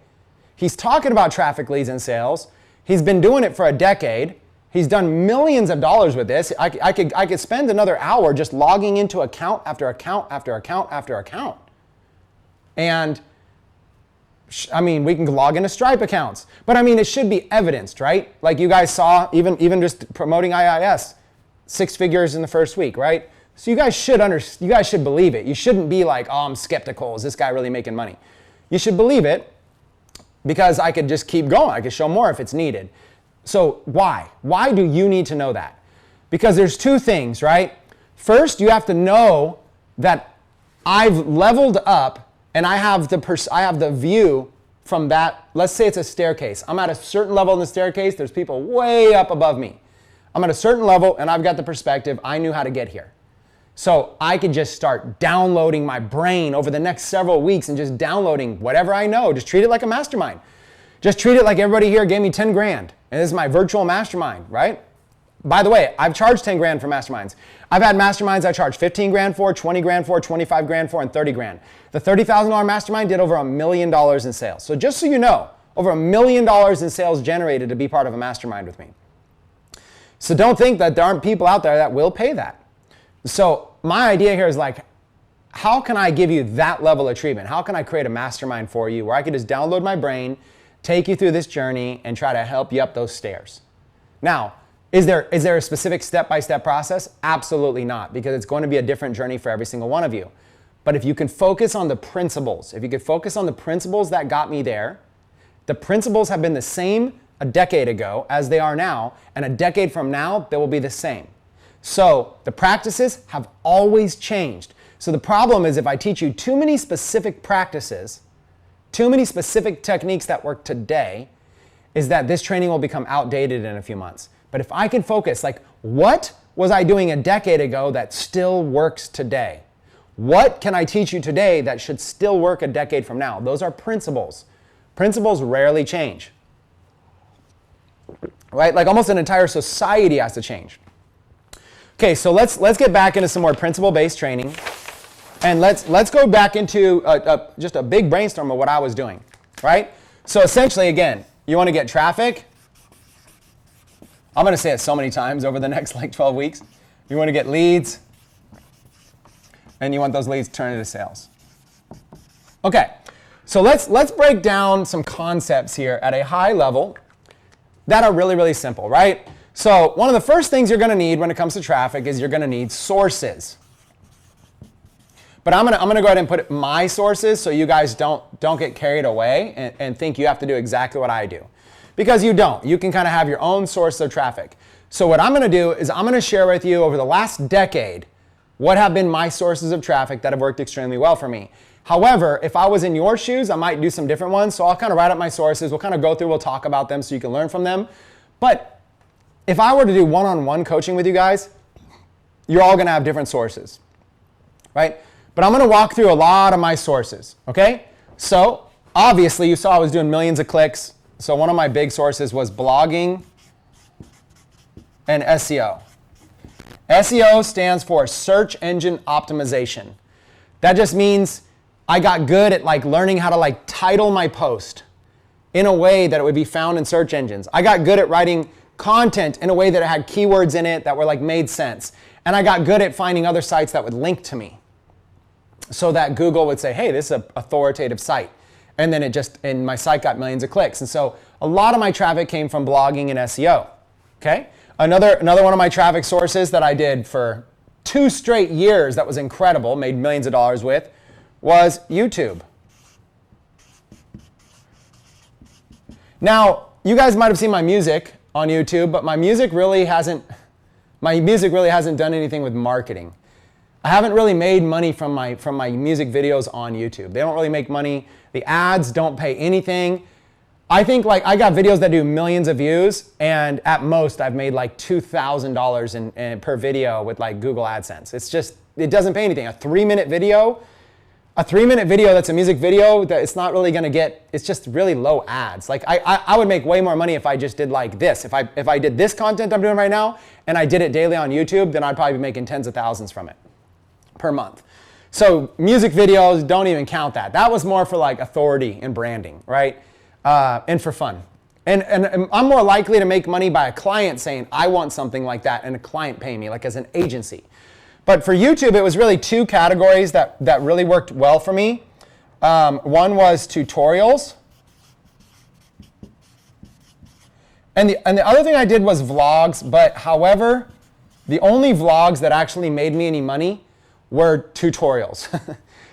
he's talking about traffic, leads, and sales. He's been doing it for a decade. He's done millions of dollars with this. I could spend another hour just logging into account after account after account after account. And I mean, we can log into Stripe accounts, but I mean, it should be evidenced, right? Like you guys saw, even just promoting IIS, 6 figures in the first week, right? So you guys should believe it. You shouldn't be like, oh, I'm skeptical. Is this guy really making money? You should believe it because I could just keep going. I could show more if it's needed. So why? Why do you need to know that? Because there's 2 things, right? First, you have to know that I've leveled up and I have the view from that. Let's say it's a staircase. I'm at a certain level in the staircase. There's people way up above me. I'm at a certain level and I've got the perspective. I knew how to get here. So I could just start downloading my brain over the next several weeks and just downloading whatever I know. Just treat it like a mastermind. Just treat it like everybody here gave me 10 grand. And this is my virtual mastermind, right? By the way, I've charged 10 grand for masterminds. I've had masterminds I charged 15 grand for, 20 grand for, 25 grand for, and 30 grand. The $30,000 mastermind did over $1 million in sales. So just so you know, over $1 million in sales generated to be part of a mastermind with me. So don't think that there aren't people out there that will pay that. So my idea here is like, how can I give you that level of treatment? How can I create a mastermind for you where I can just download my brain, take you through this journey, and try to help you up those stairs? Now, is there a specific step-by-step process? Absolutely not, because it's going to be a different journey for every single one of you. But if you can focus on the principles, if you could focus on the principles that got me there, the principles have been the same a decade ago as they are now, and a decade from now, they will be the same. So the practices have always changed. So the problem is if I teach you too many specific practices, too many specific techniques that work today, is that this training will become outdated in a few months. But if I can focus, like, what was I doing a decade ago that still works today? What can I teach you today that should still work a decade from now? Those are principles. Principles rarely change. Right? Like almost an entire society has to change. Okay, so let's get back into some more principle-based training. And let's go back into just a big brainstorm of what I was doing. Right? So essentially, again, you want to get traffic. I'm going to say it so many times over the next like 12 weeks. You want to get leads, and you want those leads turned into sales. Okay, so let's break down some concepts here at a high level that are really, really simple, right? So one of the first things you're going to need when it comes to traffic is you're going to need sources. But I'm gonna go ahead and put my sources so you guys don't get carried away and think you have to do exactly what I do. Because you don't. You can kind of have your own source of traffic. So what I'm going to do is I'm going to share with you over the last decade what have been my sources of traffic that have worked extremely well for me. However, if I was in your shoes, I might do some different ones. So I'll kind of write up my sources. We'll kind of go through, we'll talk about them so you can learn from them. But if I were to do one-on-one coaching with you guys, you're all going to have different sources, right? But I'm going to walk through a lot of my sources, okay? So obviously you saw I was doing millions of clicks. So one of my big sources was blogging and SEO. SEO stands for search engine optimization. That just means I got good at like learning how to like title my post in a way that it would be found in search engines. I got good at writing content in a way that it had keywords in it that were like made sense. And I got good at finding other sites that would link to me so that Google would say, hey, this is an authoritative site. And then and my site got millions of clicks. And so a lot of my traffic came from blogging and SEO, okay? Another one of my traffic sources that I did for 2 straight years that was incredible, made millions of dollars with, was YouTube. Now, you guys might have seen my music on YouTube, but my music really hasn't done anything with marketing. I haven't really made money from my music videos on YouTube. They don't really make money. The ads don't pay anything. I think like I got videos that do millions of views, and at most I've made like $2,000 per video with like Google AdSense. It doesn't pay anything. A 3-minute video that's a music video that it's not really gonna get, it's just really low ads. Like I would make way more money if I just did like this. If I did this content I'm doing right now and I did it daily on YouTube, then I'd probably be making tens of thousands from it per month. So music videos, don't even count that. That was more for like authority and branding, right? And for fun. And I'm more likely to make money by a client saying, I want something like that, and a client paying me, like as an agency. But for YouTube, it was really 2 categories that really worked well for me. One was tutorials. And the other thing I did was vlogs, but however, the only vlogs that actually made me any money were tutorials.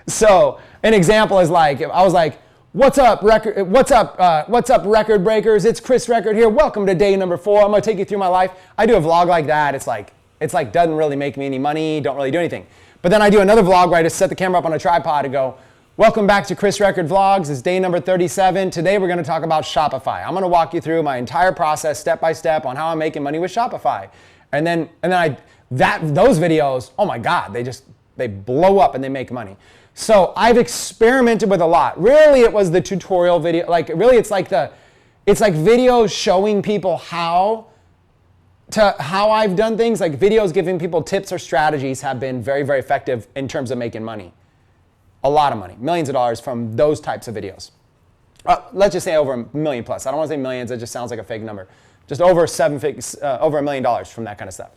So an example is like, I was like, what's up record breakers? It's Chris Record here. Welcome to day number 4. I'm gonna take you through my life. I do a vlog like that. It's like doesn't really make me any money, don't really do anything. But then I do another vlog where I just set the camera up on a tripod and go, welcome back to Chris Record Vlogs. It's day number 37. Today we're gonna talk about Shopify. I'm gonna walk you through my entire process step by step on how I'm making money with Shopify. And then those videos, oh my God, they blow up and they make money. So I've experimented with a lot. Really, it was the tutorial video. Like really, it's like videos showing people how to how I've done things, like videos giving people tips or strategies have been very, very effective in terms of making money. A lot of money, millions of dollars from those types of videos. Let's just say over $1 million plus. I don't want to say millions, it just sounds like a fake number. Just over $1 million from that kind of stuff.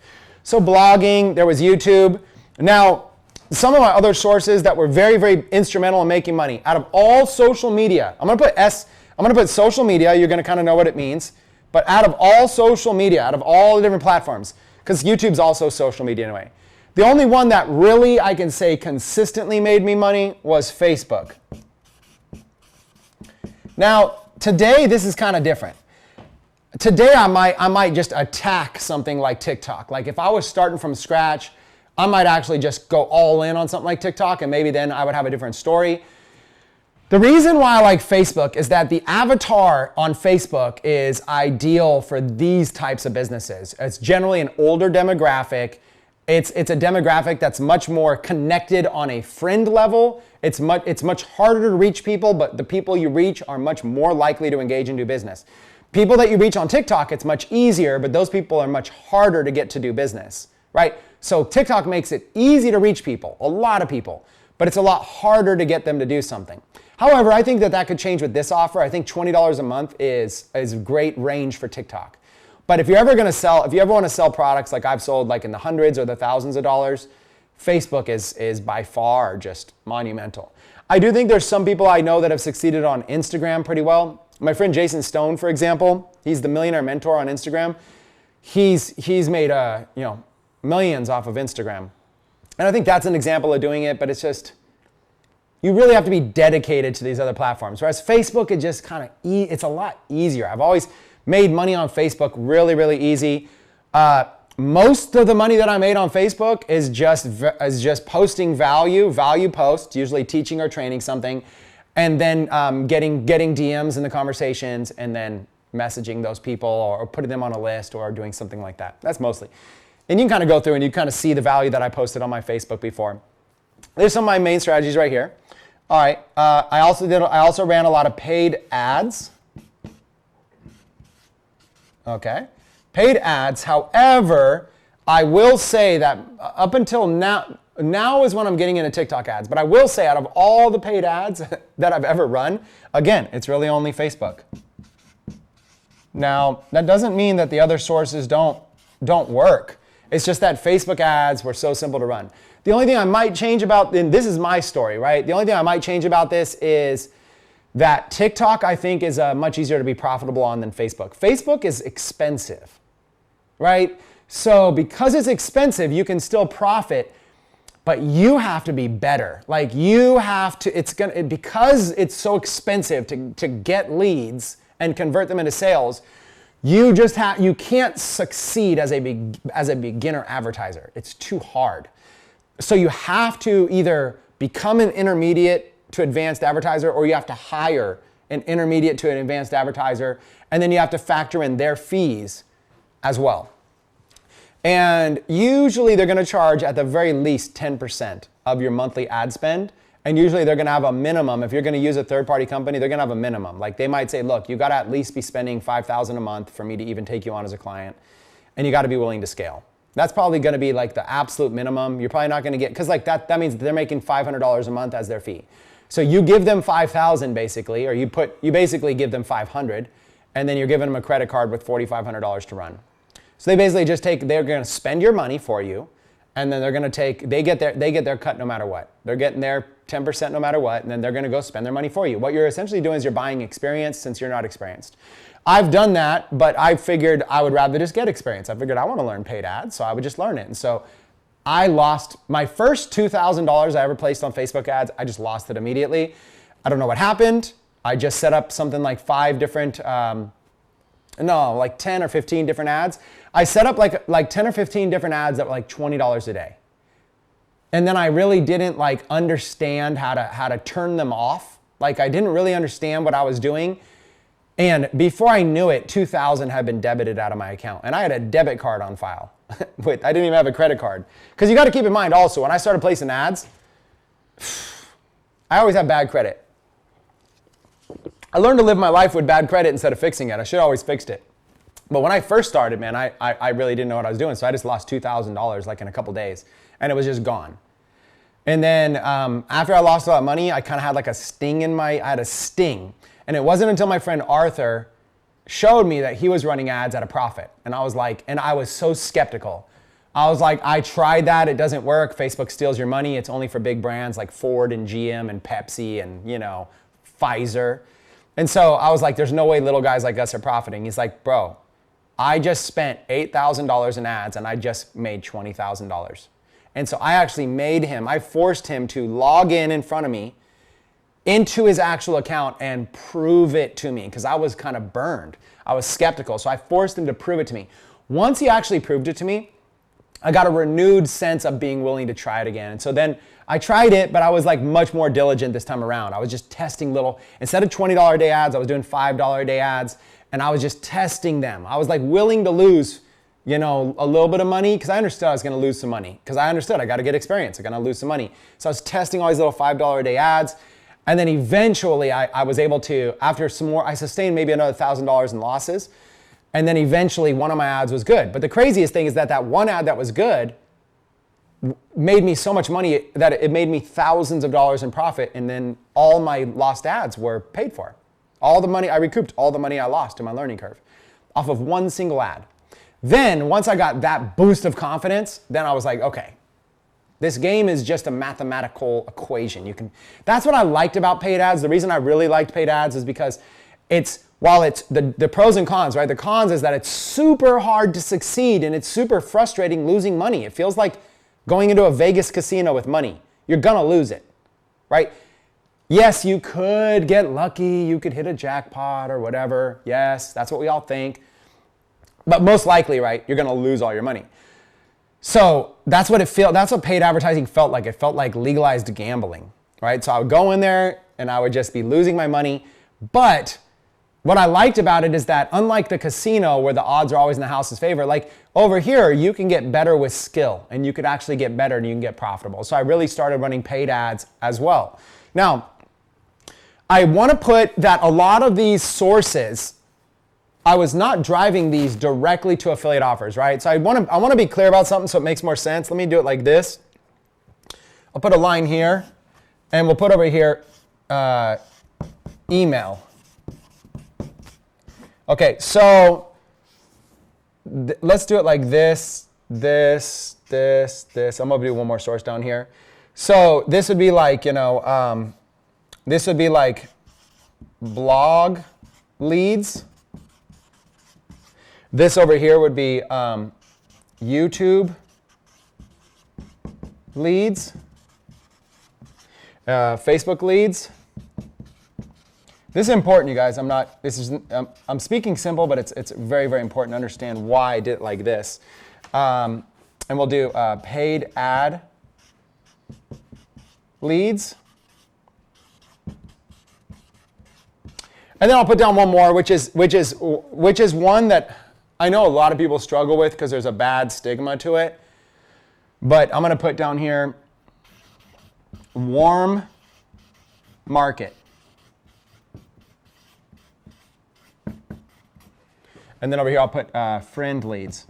So blogging, there was YouTube. Now, some of my other sources that were very, very instrumental in making money, out of all social media, I'm gonna put social media, you're gonna kind of know what it means, but out of all social media, out of all the different platforms, because YouTube's also social media in a way, the only one that really, I can say, consistently made me money was Facebook. Now, today, this is kind of different. Today, I might just attack something like TikTok. Like if I was starting from scratch, I might actually just go all in on something like TikTok, and maybe then I would have a different story. The reason why I like Facebook is that the avatar on Facebook is ideal for these types of businesses. It's generally an older demographic. It's a demographic that's much more connected on a friend level. It's much harder to reach people, but the people you reach are much more likely to engage and do business. People that you reach on TikTok, it's much easier, but those people are much harder to get to do business, right? So TikTok makes it easy to reach people, a lot of people, but it's a lot harder to get them to do something. However, I think that could change with this offer. I think $20 a month is a great range for TikTok. But if you ever want to sell products like I've sold, like in the hundreds or the thousands of dollars, Facebook is by far just monumental. I do think there's some people I know that have succeeded on Instagram pretty well. My friend Jason Stone, for example, he's the Millionaire Mentor on Instagram. He's made millions off of Instagram. And I think that's an example of doing it, but it's just, you really have to be dedicated to these other platforms. Whereas Facebook, it just kind of, it's a lot easier. I've always made money on Facebook really, really easy. Most of the money that I made on Facebook is just posting value posts, usually teaching or training something, and then getting DMs in the conversations, and then messaging those people or putting them on a list or doing something like that. That's mostly. And you can kind of go through and you kind of see the value that I posted on my Facebook before. There's some of my main strategies right here. All right, I also ran a lot of paid ads. Okay, paid ads. However, I will say that up until now is when I'm getting into TikTok ads. But I will say, out of all the paid ads that I've ever run, again, it's really only Facebook. Now, that doesn't mean that the other sources don't work. It's just that Facebook ads were so simple to run. The only thing I might change about, and this is my story, right? The only thing I might change about this is that TikTok, I think, is much easier to be profitable on than Facebook. Facebook is expensive, right? So because it's expensive, you can still profit, but you have to be better. Like you have to, because it's so expensive to get leads and convert them into sales, you can't succeed as a beginner advertiser. It's too hard. So you have to either become an intermediate to advanced advertiser, or you have to hire an intermediate to an advanced advertiser, and then you have to factor in their fees as well. And usually they're gonna charge at the very least 10% of your monthly ad spend. And usually they're gonna have a minimum. If you're gonna use a third-party company, they're gonna have a minimum. Like they might say, look, you gotta at least be spending $5,000 a month for me to even take you on as a client. And you gotta be willing to scale. That's probably gonna be like the absolute minimum. You're probably not gonna get, because like that means they're making $500 a month as their fee. So you give them $5,000 basically, or you basically give them $500, and then you're giving them a credit card with $4,500 to run. So they basically they're gonna spend your money for you, and then they get their cut no matter what. They're getting their 10% no matter what, and then they're gonna go spend their money for you. What you're essentially doing is you're buying experience since you're not experienced. I've done that, but I figured I would rather just get experience. I figured I wanna learn paid ads, so I would just learn it. And so I lost my first $2,000 I ever placed on Facebook ads. I just lost it immediately. I don't know what happened. I just set up something like 10 or 15 different ads. I set up like 10 or 15 different ads that were like $20 a day. And then I really didn't like understand how to turn them off. Like I didn't really understand what I was doing. And before I knew it, $2,000 had been debited out of my account. And I had a debit card on file. I didn't even have a credit card. Because you got to keep in mind also, when I started placing ads, I always had bad credit. I learned to live my life with bad credit instead of fixing it. I should have always fixed it. But when I first started, man, I really didn't know what I was doing. So I just lost $2,000 like in a couple days, and it was just gone. And then after I lost a lot of money, I kind of had like a sting I had a sting. And it wasn't until my friend Arthur showed me that he was running ads at a profit. And I was like, and I was so skeptical. I was like, I tried that, it doesn't work. Facebook steals your money. It's only for big brands like Ford and GM and Pepsi and, Pfizer. And so I was like, there's no way little guys like us are profiting. He's like, bro, I just spent $8,000 in ads and I just made $20,000. And so I forced him to log in front of me into his actual account and prove it to me because I was kind of burned. I was skeptical. So I forced him to prove it to me. Once he actually proved it to me, I got a renewed sense of being willing to try it again. And so then I tried it, but I was like much more diligent this time around. I was just testing instead of $20 a day ads, I was doing $5 a day ads, and I was just testing them. I was like willing to lose, a little bit of money because I understood I was going to lose some money because I understood I got to get experience. I'm going to lose some money. So I was testing all these little $5 a day ads. And then eventually I was able to, after some more, I sustained maybe another $1,000 in losses. And then eventually one of my ads was good. But the craziest thing is that one ad that was good made me so much money that it made me thousands of dollars in profit. And then all my lost ads were paid for. All the money, I recouped all the money I lost in my learning curve off of one single ad. Then once I got that boost of confidence, then I was like, okay, this game is just a mathematical equation. That's what I liked about paid ads. The reason I really liked paid ads is because while it's the pros and cons, right? The cons is that it's super hard to succeed and it's super frustrating losing money. It feels like going into a Vegas casino with money. You're gonna lose it, right? Yes, you could get lucky. You could hit a jackpot or whatever. Yes, that's what we all think. But most likely, right, you're gonna lose all your money. So that's what paid advertising felt like. It felt like legalized gambling, right? So I would go in there and I would just be losing my money. But what I liked about it is that unlike the casino where the odds are always in the house's favor, like over here, you can get better with skill and you could actually get better and you can get profitable. So I really started running paid ads as well. Now, I want to put that a lot of these sources, I was not driving these directly to affiliate offers, right? So I want to be clear about something so it makes more sense. Let me do it like this. I'll put a line here, and we'll put over here email. Okay, so let's do it like this. I'm gonna do one more source down here. So this would be like, this would be like blog leads. This over here would be YouTube leads, Facebook leads. This is important, you guys. I'm speaking simple, but it's very, very important to understand why I did it like this. And we'll do paid ad leads. And then I'll put down one more, which is one that I know a lot of people struggle with because there's a bad stigma to it. But I'm going to put down here warm market. And then over here I'll put friend leads.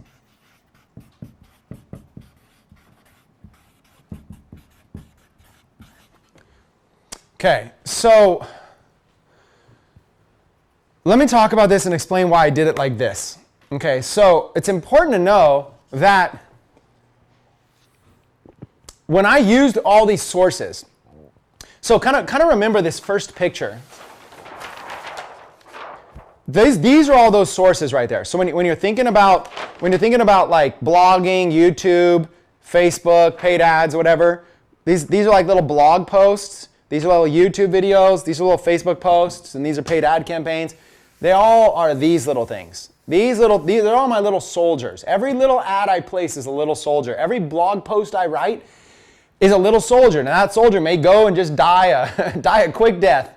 Okay, so let me talk about this and explain why I did it like this. Okay, so it's important to know that when I used all these sources, so kind of remember this first picture. These are all those sources right there. So when you're thinking about like blogging, YouTube, Facebook, paid ads, whatever, these are like little blog posts. These are little YouTube videos. These are little Facebook posts, and these are paid ad campaigns. They all are these little things. These are all my little soldiers. Every little ad I place is a little soldier. Every blog post I write is a little soldier. Now that soldier may go and just die a quick death.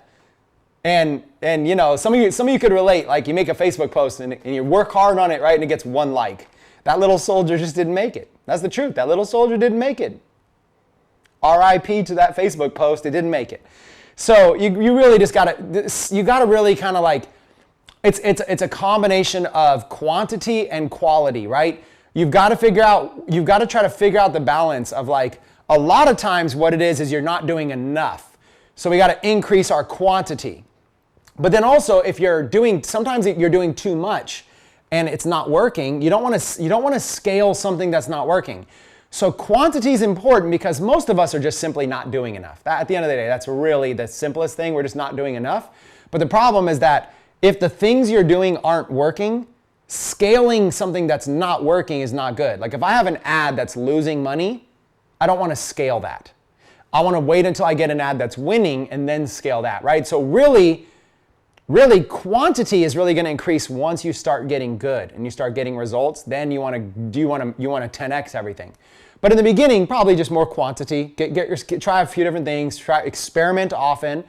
And some of you could relate. Like you make a Facebook post and you work hard on it, right? And it gets one like. That little soldier just didn't make it. That's the truth. That little soldier didn't make it. R.I.P. to that Facebook post. It didn't make it. So you really just gotta really kind of like, It's a combination of quantity and quality, right? You've got to try to figure out the balance of like, a lot of times what it is you're not doing enough. So we got to increase our quantity. But then also sometimes you're doing too much and it's not working, you don't want to scale something that's not working. So quantity is important because most of us are just simply not doing enough. At the end of the day, that's really the simplest thing. We're just not doing enough. But the problem is that if the things you're doing aren't working, scaling something that's not working is not good. Like if I have an ad that's losing money, I don't want to scale that. I want to wait until I get an ad that's winning and then scale that, right? So really quantity is really going to increase once you start getting good and you start getting results. Then you want to 10x everything. But in the beginning, probably just more quantity. Try a few different things. Experiment often.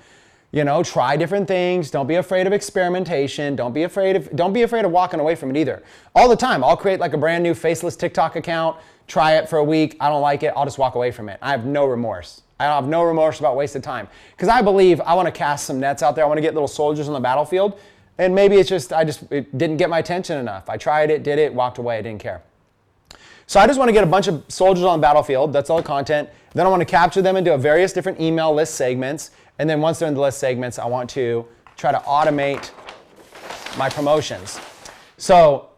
Try different things. Don't be afraid of experimentation. Don't be afraid of walking away from it either. All the time, I'll create like a brand new faceless TikTok account, try it for a week. I don't like it. I'll just walk away from it. I have no remorse. I have no remorse about wasted time because I believe I want to cast some nets out there. I want to get little soldiers on the battlefield, and maybe it's just it didn't get my attention enough. I tried it, did it, walked away. I didn't care. So I just want to get a bunch of soldiers on the battlefield. That's all the content. Then I want to capture them into various different email list segments. And then once they're in the list segments, I want to try to automate my promotions. So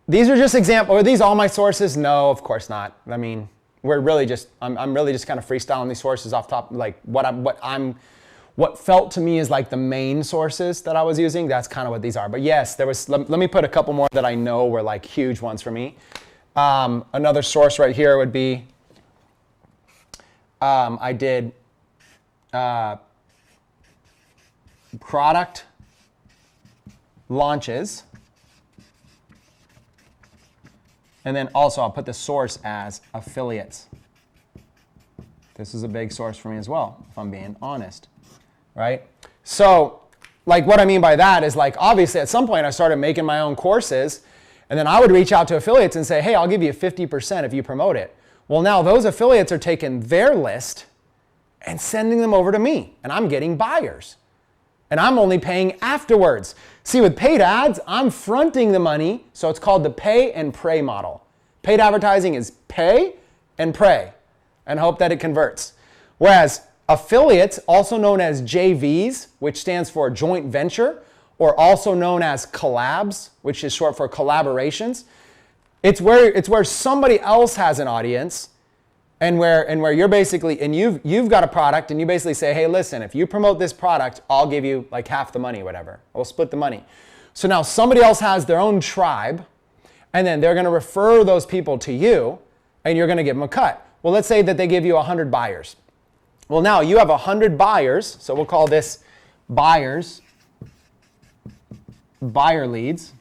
these are just examples. Are these all my sources? No, of course not. I mean, I'm really just kind of freestyling these sources off top, like what felt to me is like the main sources that I was using. That's kind of what these are. But yes, let me put a couple more that I know were like huge ones for me. Another source right here would be, I did product launches. And then also I'll put the source as affiliates. This is a big source for me as well, if I'm being honest, right? So like what I mean by that is like, obviously at some point I started making my own courses, and then I would reach out to affiliates and say, hey, I'll give you 50% if you promote it. Well, now those affiliates are taking their list and sending them over to me, and I'm getting buyers. And I'm only paying afterwards. See, with paid ads, I'm fronting the money, so it's called the pay and pray model. Paid advertising is pay and pray and hope that it converts. Whereas affiliates, also known as JVs, which stands for joint venture, or also known as collabs, which is short for collaborations, it's where somebody else has an audience and where you're basically, and you've got a product and you basically say, hey, listen, if you promote this product, I'll give you like half the money, whatever. We'll split the money. So now somebody else has their own tribe, and then they're going to refer those people to you, and you're going to give them a cut. Well, let's say that they give you 100 buyers. Well, now you have 100 buyers, so we'll call this buyer leads.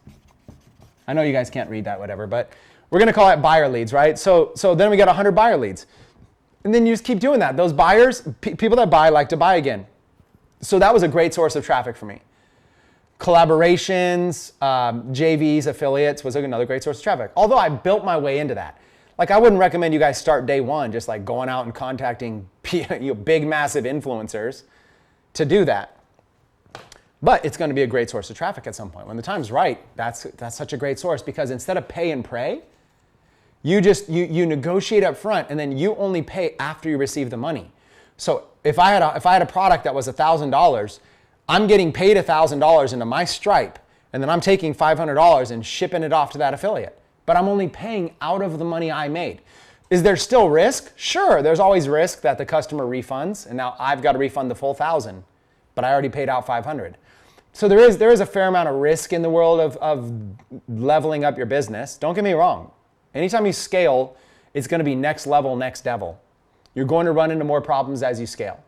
I know you guys can't read that, whatever, but we're going to call it buyer leads, right? So then we got 100 buyer leads. And then you just keep doing that. Those buyers, people that buy like to buy again. So that was a great source of traffic for me. Collaborations, JVs, affiliates was another great source of traffic. Although I built my way into that. Like I wouldn't recommend you guys start day one just like going out and contacting big, massive influencers to do that. But it's going to be a great source of traffic at some point. When the time's right, that's such a great source because instead of pay and pray, you negotiate up front and then you only pay after you receive the money. So if I had a product that was $1,000, I'm getting paid $1,000 into my Stripe, and then I'm taking $500 and shipping it off to that affiliate. But I'm only paying out of the money I made. Is there still risk? Sure, there's always risk that the customer refunds, and now I've got to refund the full 1,000, but I already paid out 500. So there is a fair amount of risk in the world of leveling up your business. Don't get me wrong. Anytime you scale, it's going to be next level, next devil. You're going to run into more problems as you scale.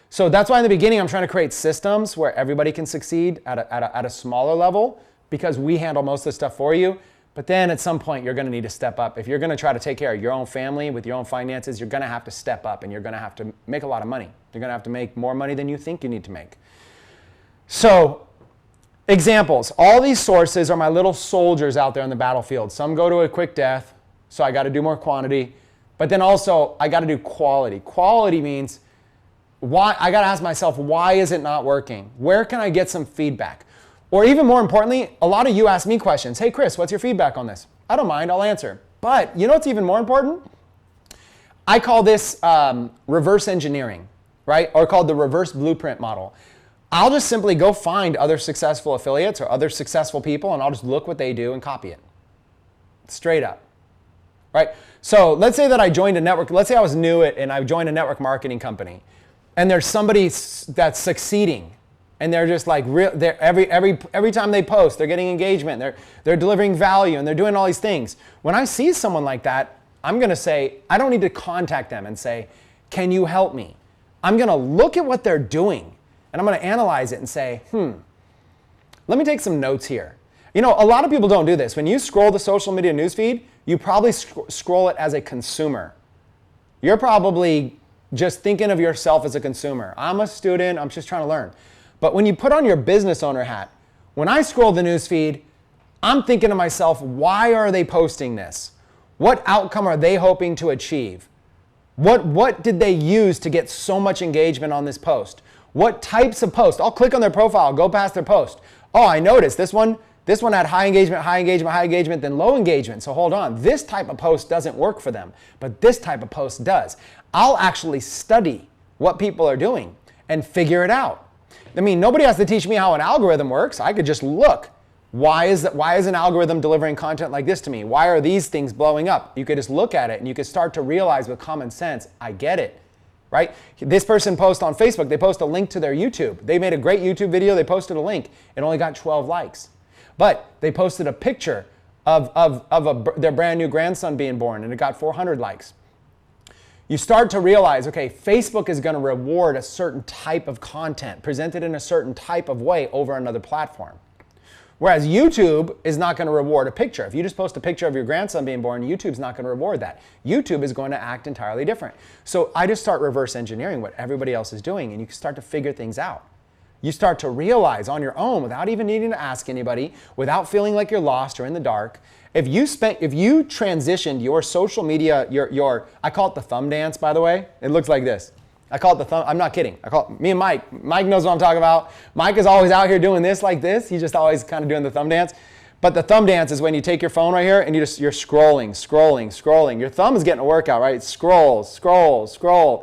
So that's why in the beginning I'm trying to create systems where everybody can succeed at a smaller level because we handle most of the stuff for you. But then at some point you're going to need to step up. If you're going to try to take care of your own family with your own finances, you're going to have to step up and you're going to have to make a lot of money. You're going to have to make more money than you think you need to make. So examples, all these sources are my little soldiers out there on the battlefield. Some go to a quick death, so I got to do more quantity. But then also I got to do quality. Quality means why I got to ask myself, why is it not working? Where can I get some feedback? Or even more importantly, a lot of you ask me questions. Hey, Chris, what's your feedback on this? I don't mind, I'll answer. But you know what's even more important? I call this reverse engineering, right? Or called the reverse blueprint model. I'll just simply go find other successful affiliates or other successful people, and I'll just look what they do and copy it. Straight up, right? So let's say that I joined a network. Let's say I was new and I joined a network marketing company, and there's somebody that's succeeding, and they're just like every time they post, they're getting engagement, they're delivering value, and they're doing all these things. When I see someone like that, I'm going to say, I don't need to contact them and say, can you help me? I'm going to look at what they're doing, and I'm going to analyze it and say, let me take some notes here. You know, a lot of people don't do this. When you scroll the social media newsfeed, you probably scroll it as a consumer. You're probably just thinking of yourself as a consumer. I'm a student, I'm just trying to learn. But when you put on your business owner hat, when I scroll the newsfeed, I'm thinking to myself, why are they posting this? What outcome are they hoping to achieve? What did they use to get so much engagement on this post? What types of posts? I'll click on their profile, go past their post. Oh, I noticed this one had high engagement, then low engagement. So hold on, this type of post doesn't work for them, but this type of post does. I'll actually study what people are doing and figure it out. I mean, nobody has to teach me how an algorithm works. I could just look. Why is an algorithm delivering content like this to me? Why are these things blowing up? You could just look at it and you could start to realize with common sense, I get it, right? This person posts on Facebook, they post a link to their YouTube. They made a great YouTube video, they posted a link. It only got 12 likes. But they posted a picture of their brand new grandson being born, and it got 400 likes. You start to realize, okay, Facebook is going to reward a certain type of content presented in a certain type of way over another platform. Whereas YouTube is not going to reward a picture. If you just post a picture of your grandson being born, YouTube's not going to reward that. YouTube is going to act entirely different. So I just start reverse engineering what everybody else is doing, and you can start to figure things out. You start to realize on your own, without even needing to ask anybody, without feeling like you're lost or in the dark, if you transitioned your social media, I call it the thumb dance, by the way. It looks like this. I call it the thumb, I'm not kidding. Me and Mike. Mike knows what I'm talking about. Mike is always out here doing this like this. He's just always kind of doing the thumb dance. But the thumb dance is when you take your phone right here and you're scrolling. Your thumb is getting a workout, right? Scroll.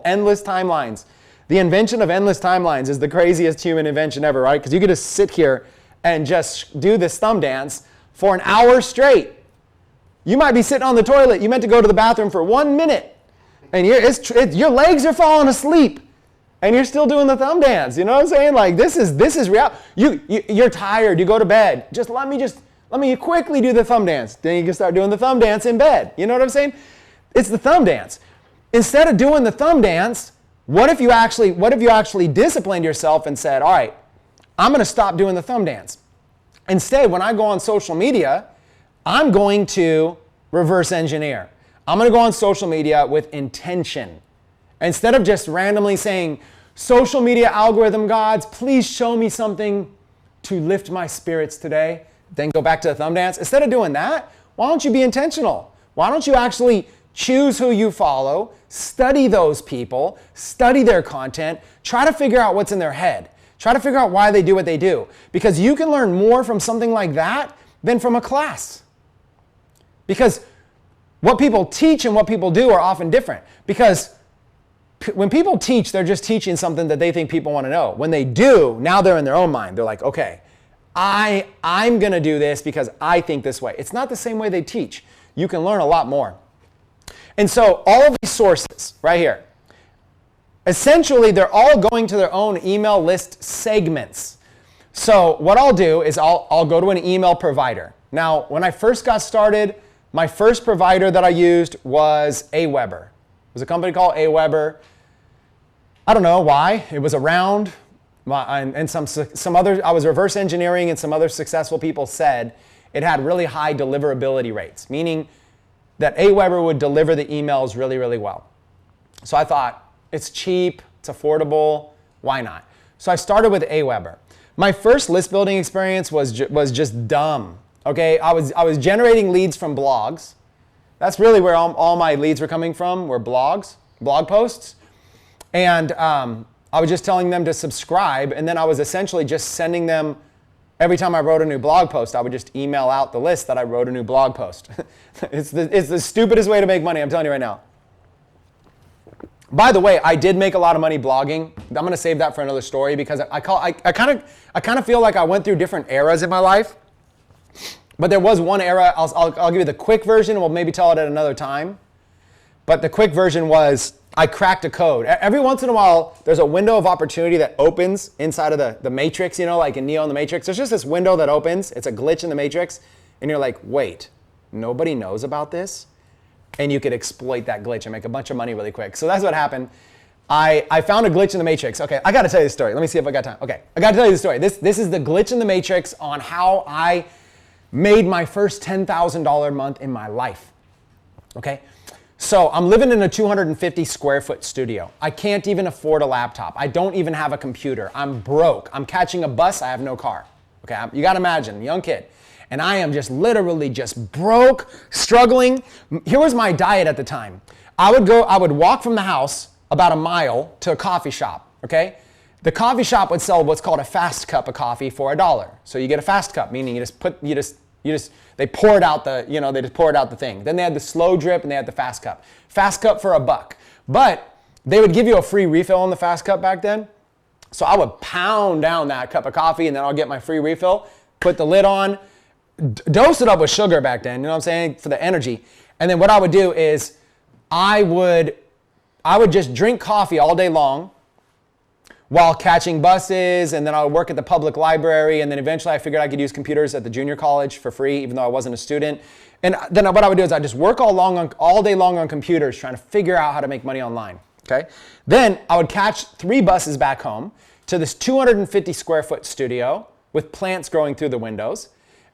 Endless timelines. The invention of endless timelines is the craziest human invention ever, right? Because you could just sit here and just do this thumb dance for an hour straight. You might be sitting on the toilet. You meant to go to the bathroom for 1 minute. And your legs are falling asleep. And you're still doing the thumb dance. You know what I'm saying? Like, this is real. You're tired. You go to bed. Let me quickly do the thumb dance. Then you can start doing the thumb dance in bed. You know what I'm saying? It's the thumb dance. Instead of doing the thumb dance, what if you actually disciplined yourself and said, all right, I'm going to stop doing the thumb dance. Instead, when I go on social media, I'm going to reverse engineer. I'm going to go on social media with intention. Instead of just randomly saying, social media algorithm gods, please show me something to lift my spirits today. Then go back to the thumb dance. Instead of doing that, why don't you be intentional? Why don't you actually choose who you follow, study those people, study their content, try to figure out what's in their head. Try to figure out why they do what they do. Because you can learn more from something like that than from a class. Because what people teach and what people do are often different. Because when people teach, they're just teaching something that they think people want to know. When they do, now they're in their own mind. They're like, okay, I'm going to do this because I think this way. It's not the same way they teach. You can learn a lot more. And so all of these sources right here, essentially they're all going to their own email list segments. So what I'll do is I'll go to an email provider. Now, when I first got started, my first provider that I used was Aweber. It was a company called Aweber. I don't know why. It was around, and some other, I was reverse engineering, and some other successful people said it had really high deliverability rates, meaning that Aweber would deliver the emails really, really well. So I thought, it's cheap, it's affordable, why not? So I started with Aweber. My first list building experience was just dumb. Okay, I was generating leads from blogs. That's really where all my leads were coming from, were blogs, blog posts. And I was just telling them to subscribe, and then I was essentially just sending them every time I wrote a new blog post, I would just email out the list that I wrote a new blog post. It's the stupidest way to make money, I'm telling you right now. By the way, I did make a lot of money blogging. I'm going to save that for another story because I kind of feel like I went through different eras in my life. But there was one era, I'll give you the quick version, we'll maybe tell it at another time. But the quick version was I cracked a code. Every once in a while, there's a window of opportunity that opens inside of the matrix, like in Neo in the Matrix. There's just this window that opens. It's a glitch in the matrix. And you're like, wait, nobody knows about this? And you could exploit that glitch and make a bunch of money really quick. So that's what happened. I found a glitch in the matrix. Okay, I got to tell you the story. Let me see if I got time. Okay, I got to tell you the story. This is the glitch in the matrix on how I made my first $10,000 month in my life. Okay, so I'm living in a 250 square foot studio. I can't even afford a laptop. I don't even have a computer. I'm broke. I'm catching a bus. I have no car. Okay, you got to imagine, young kid. And I am just literally just broke, struggling. Here was my diet at the time. I would walk from the house about a mile to a coffee shop, okay? The coffee shop would sell what's called a fast cup of coffee for $1. So you get a fast cup, meaning they pour it out they just pour it out the thing. Then they had the slow drip and they had the fast cup. Fast cup for $1. But they would give you a free refill on the fast cup back then. So I would pound down that cup of coffee and then I'll get my free refill, put the lid on, dose it up with sugar back then, you know what I'm saying, for the energy. And then what I would do is I would just drink coffee all day long while catching buses, and then I would work at the public library, and then eventually I figured I could use computers at the junior college for free, even though I wasn't a student. And then what I would do is I'd just work all day long on computers trying to figure out how to make money online, okay? Then I would catch 3 buses back home to this 250 square foot studio with plants growing through the windows.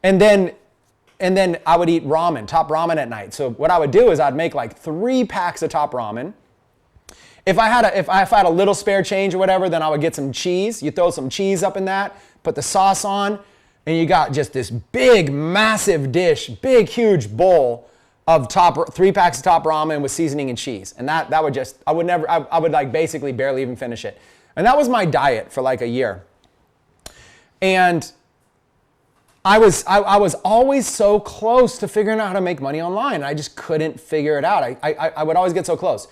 And then I would eat top ramen at night. So what I would do is I'd make like 3 packs of top ramen. If I had a little spare change or whatever, then I would get some cheese. You throw some cheese up in that, put the sauce on, and you got just this big, massive dish, big, huge bowl of 3 packs of top ramen with seasoning and cheese. And that would just, I would like basically barely even finish it. And that was my diet for like a year. And I was always so close to figuring out how to make money online. I just couldn't figure it out. I would always get so close.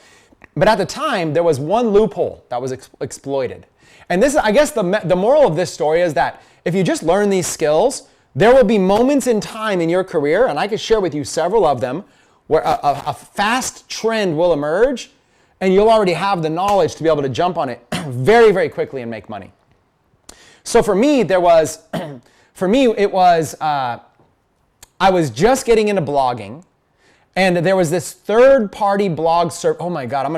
But at the time, there was one loophole that was exploited. And this, I guess the moral of this story is that if you just learn these skills, there will be moments in time in your career, and I could share with you several of them, where a fast trend will emerge, and you'll already have the knowledge to be able to jump on it very, very quickly and make money. So for me, it was, I was just getting into blogging, and there was this third-party blog service. Oh my God, I'm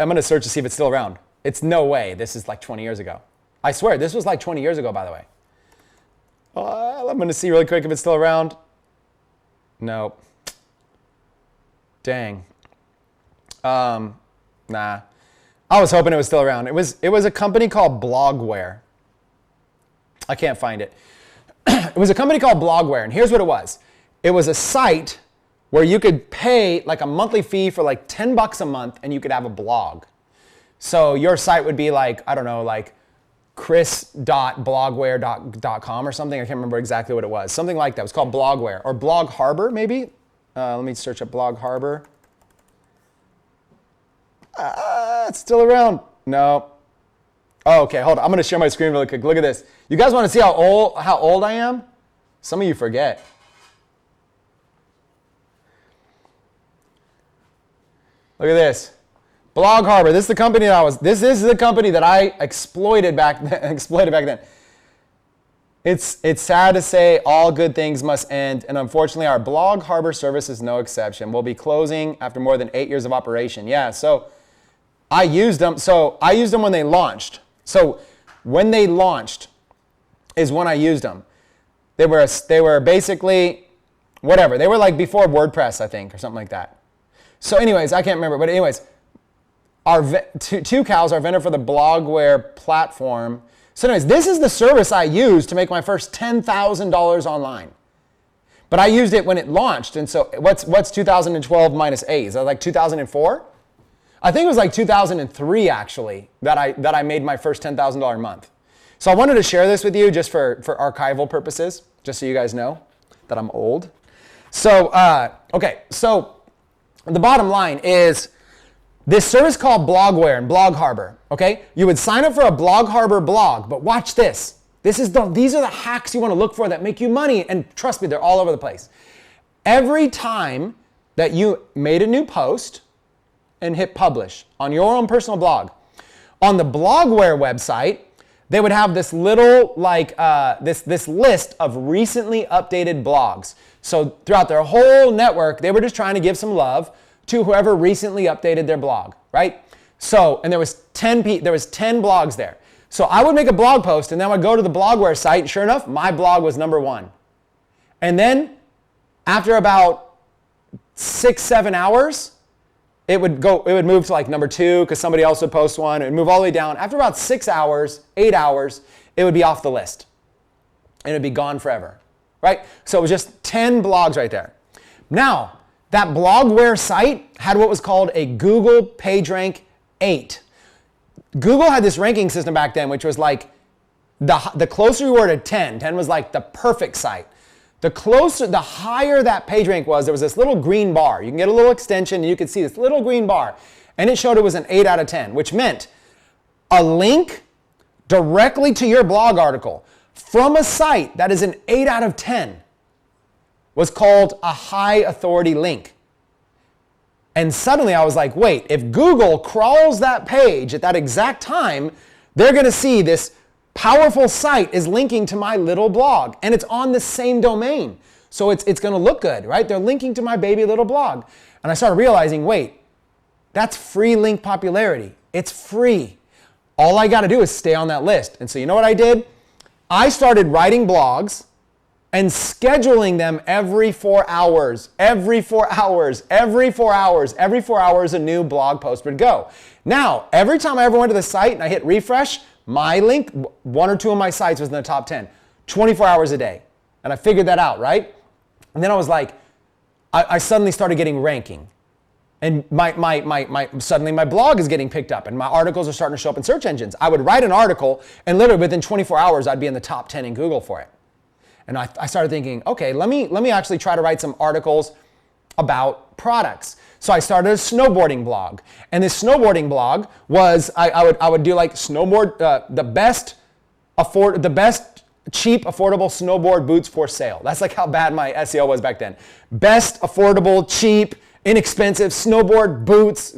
gonna search to see if it's still around. It's no way. This is like 20 years ago. I swear, this was like 20 years ago, by the way. I'm gonna see really quick if it's still around. Nope. Dang. Nah. I was hoping it was still around. It was a company called Blogware. I can't find it. It was a company called Blogware, and here's what it was. It was a site where you could pay like a monthly fee for like $10 a month, and you could have a blog. So your site would be like, I don't know, like chris.blogware.com or something. I can't remember exactly what it was. Something like that. It was called Blogware or Blog Harbor, maybe. Let me search up Blog Harbor. It's still around. No. Oh, okay, hold on. I'm going to share my screen really quick. Look at this. You guys want to see how old I am? Some of you forget. Look at this. Blog Harbor. This is the company that I exploited back then. It's sad to say all good things must end, and unfortunately our Blog Harbor service is no exception. We'll be closing after more than 8 years of operation. Yeah, so I used them when they launched. So when they launched is when I used them. They were basically whatever. They were like before WordPress, I think, or something like that. So anyways, I can't remember, but anyways, Two Cows, our vendor for the Blogware platform. So anyways, this is the service I used to make my first $10,000 online. But I used it when it launched, and so what's 2012 minus 8? Is that like 2004? I think it was like 2003 actually that I made my first $10,000 month. So I wanted to share this with you just for archival purposes, just so you guys know that I'm old. So, okay, so the bottom line is this service called Blogware and Blog Harbor, okay? You would sign up for a Blog Harbor blog, but watch this. These are the hacks you want to look for that make you money, and trust me, they're all over the place. Every time that you made a new post and hit publish on your own personal blog, on the Blogware website, they would have this little this list of recently updated blogs. So throughout their whole network, they were just trying to give some love to whoever recently updated their blog, right? So, and there was 10 blogs there. So I would make a blog post and then I would go to the Blogware site, and sure enough, my blog was number 1. And then after about 6-7 hours, it would move to like number 2 because somebody else would post one. It would move all the way down. After about 6 hours, 8 hours, it would be off the list. And it would be gone forever, right? So it was just 10 blogs right there. Now, that Blogware site had what was called a Google PageRank 8. Google had this ranking system back then, which was like the closer you were to 10 was like the perfect site. The higher that page rank was, there was this little green bar. You can get a little extension and you could see this little green bar. And it showed it was an 8 out of 10, which meant a link directly to your blog article from a site that is an 8 out of 10 was called a high authority link. And suddenly I was like, wait, if Google crawls that page at that exact time, they're going to see this powerful site is linking to my little blog, and it's on the same domain. So it's going to look good, right? They're linking to my baby little blog. And I started realizing, wait, that's free link popularity. It's free. All I got to do is stay on that list. And so you know what I did? I started writing blogs and scheduling them every 4 hours, every 4 hours, every 4 hours, every 4 hours a new blog post would go. Now, every time I ever went to the site and I hit refresh, my link, 1 or 2 of my sites was in the top 10, 24 hours a day. And I figured that out, right? And then I was like, I suddenly started getting ranking. And suddenly my blog is getting picked up and my articles are starting to show up in search engines. I would write an article and literally within 24 hours, I'd be in the top 10 in Google for it. And I started thinking, okay, let me actually try to write some articles about products. So I started a snowboarding blog. And this snowboarding blog was, I would do like snowboard, the best cheap, affordable snowboard boots for sale. That's like how bad my SEO was back then. Best, affordable, cheap, inexpensive snowboard boots,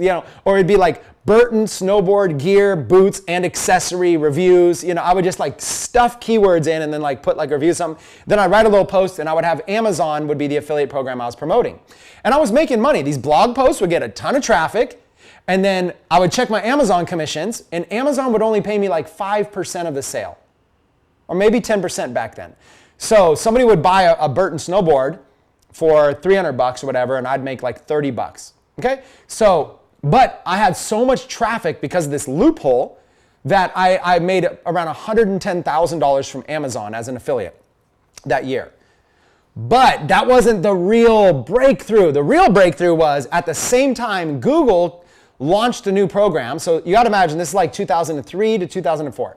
or it'd be like Burton snowboard gear, boots, and accessory reviews. I would just like stuff keywords in and then like put like reviews something. Then I'd write a little post and I would have Amazon would be the affiliate program I was promoting. And I was making money. These blog posts would get a ton of traffic. And then I would check my Amazon commissions and Amazon would only pay me like 5% of the sale. Or maybe 10% back then. So somebody would buy a Burton snowboard for $300 or whatever and I'd make like $30. Okay? But I had so much traffic because of this loophole that I made around $110,000 from Amazon as an affiliate that year. But that wasn't the real breakthrough. The real breakthrough was at the same time Google launched a new program. So you got to imagine this is like 2003 to 2004.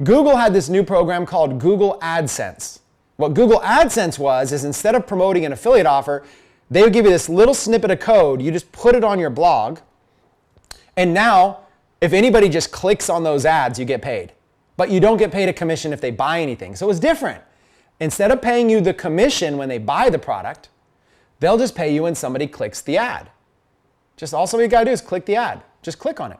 Google had this new program called Google AdSense. What Google AdSense was is instead of promoting an affiliate offer, they would give you this little snippet of code. You just put it on your blog. And now, if anybody just clicks on those ads, you get paid. But you don't get paid a commission if they buy anything. So it was different. Instead of paying you the commission when they buy the product, they'll just pay you when somebody clicks the ad. Just all somebody got to do is click the ad. Just click on it.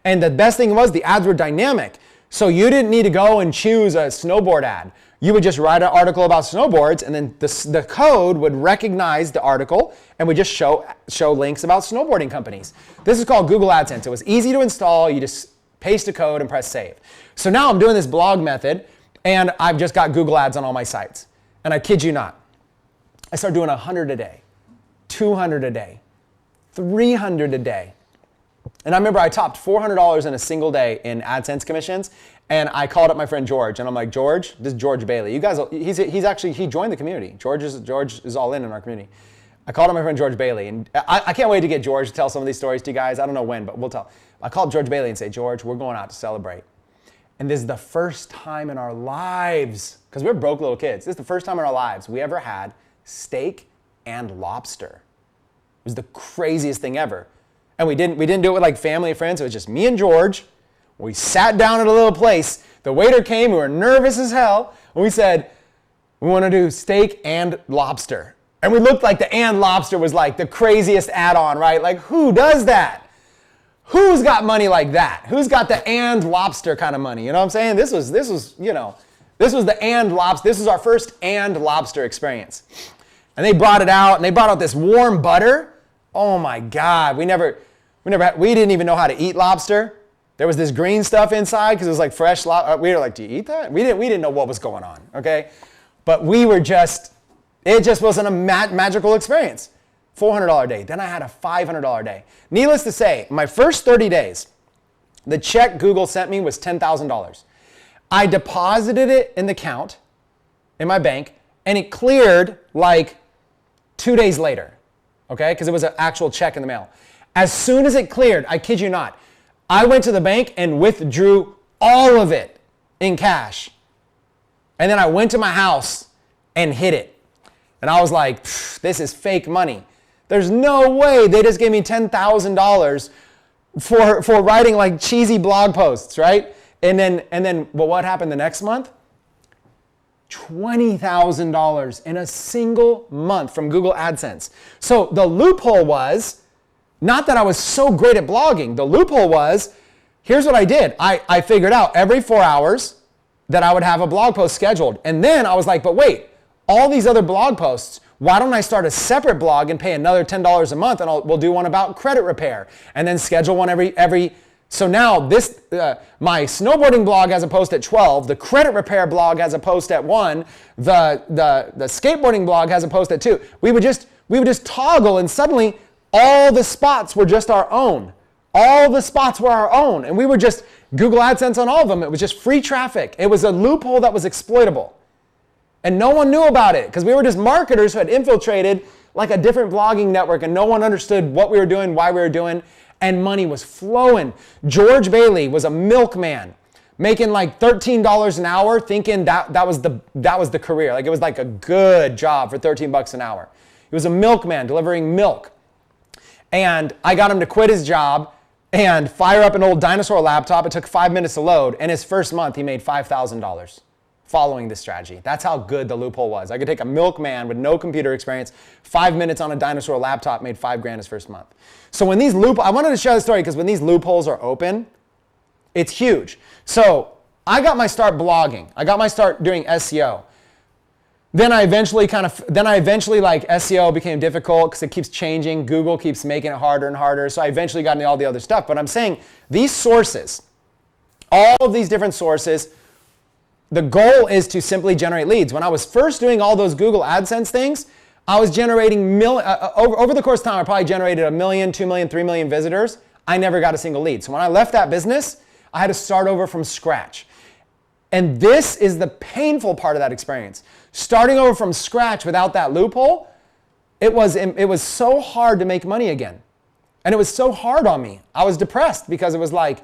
And the best thing was the ads were dynamic. So you didn't need to go and choose a snowboard ad. You would just write an article about snowboards and then the code would recognize the article and would just show links about snowboarding companies. This is called Google AdSense. It was easy to install. You just paste a code and press save. So now I'm doing this blog method and I've just got Google ads on all my sites. And I kid you not, I started doing 100 a day, 200 a day, 300 a day. And I remember I topped $400 in a single day in AdSense commissions. And I called up my friend George and I'm like, George, this is George Bailey. You guys, he joined the community. George is all in our community. I called up my friend George Bailey and I can't wait to get George to tell some of these stories to you guys. I don't know when, but we'll tell. I called George Bailey and say, George, we're going out to celebrate. And this is the first time in our lives, because we're broke little kids, this is the first time in our lives we ever had steak and lobster. It was the craziest thing ever. And we didn't do it with like family and friends. It was just me and George. We sat down at a little place. The waiter came. We were nervous as hell. And we said, we want to do steak and lobster. And we looked like the and lobster was like the craziest add-on, right? Like, who does that? Who's got money like that? Who's got the and lobster kind of money? You know what I'm saying? This was the and lobster. This was our first and lobster experience. And they brought it out, and they brought out this warm butter. Oh my God, we didn't even know how to eat lobster. There was this green stuff inside because it was like fresh lobster. We were like, do you eat that? We didn't know what was going on, okay? But it just wasn't a magical experience. $400 day. Then I had a $500 day. Needless to say, my first 30 days, the check Google sent me was $10,000. I deposited it in the account in my bank, and it cleared like 2 days later, okay? Because it was an actual check in the mail. As soon as it cleared, I kid you not, I went to the bank and withdrew all of it in cash. And then I went to my house and hid it. And I was like, this is fake money. There's no way they just gave me $10,000 for writing like cheesy blog posts, right? And then, well, what happened the next month? $20,000 in a single month from Google AdSense. So the loophole was, not that I was so great at blogging. The loophole was, here's what I did. I figured out every 4 hours that I would have a blog post scheduled. And then I was like, but wait, all these other blog posts, why don't I start a separate blog and pay another $10 a month, and we'll do one about credit repair, and then schedule one every. So now my snowboarding blog has a post at 12, the credit repair blog has a post at 1, the skateboarding blog has a post at 2. We would just toggle, and suddenly all the spots were just our own. All the spots were our own, and we were just Google AdSense on all of them. It was just free traffic. It was a loophole that was exploitable. And no one knew about it because we were just marketers who had infiltrated like a different blogging network, and no one understood what we were doing, why we were doing, and money was flowing. George Bailey was a milkman making like $13 an hour, thinking that was the career. Like it was like a good job for $13 an hour. He was a milkman delivering milk. And I got him to quit his job and fire up an old dinosaur laptop. It took 5 minutes to load. And his first month, he made $5,000 following this strategy. That's how good the loophole was. I could take a milkman with no computer experience, 5 minutes on a dinosaur laptop, made $5,000 his first month. So when these I wanted to share the story because when these loopholes are open, it's huge. So I got my start blogging. I got my start doing SEO. Then I eventually like SEO became difficult because it keeps changing. Google keeps making it harder and harder. So I eventually got into all the other stuff. But I'm saying these sources, all of these different sources, the goal is to simply generate leads. When I was first doing all those Google AdSense things, I was generating over the course of time, I probably generated 1 million, 2 million, 3 million visitors. I never got a single lead. So when I left that business, I had to start over from scratch. And this is the painful part of that experience. Starting over from scratch without that loophole, it was so hard to make money again. And it was so hard on me. I was depressed because it was like,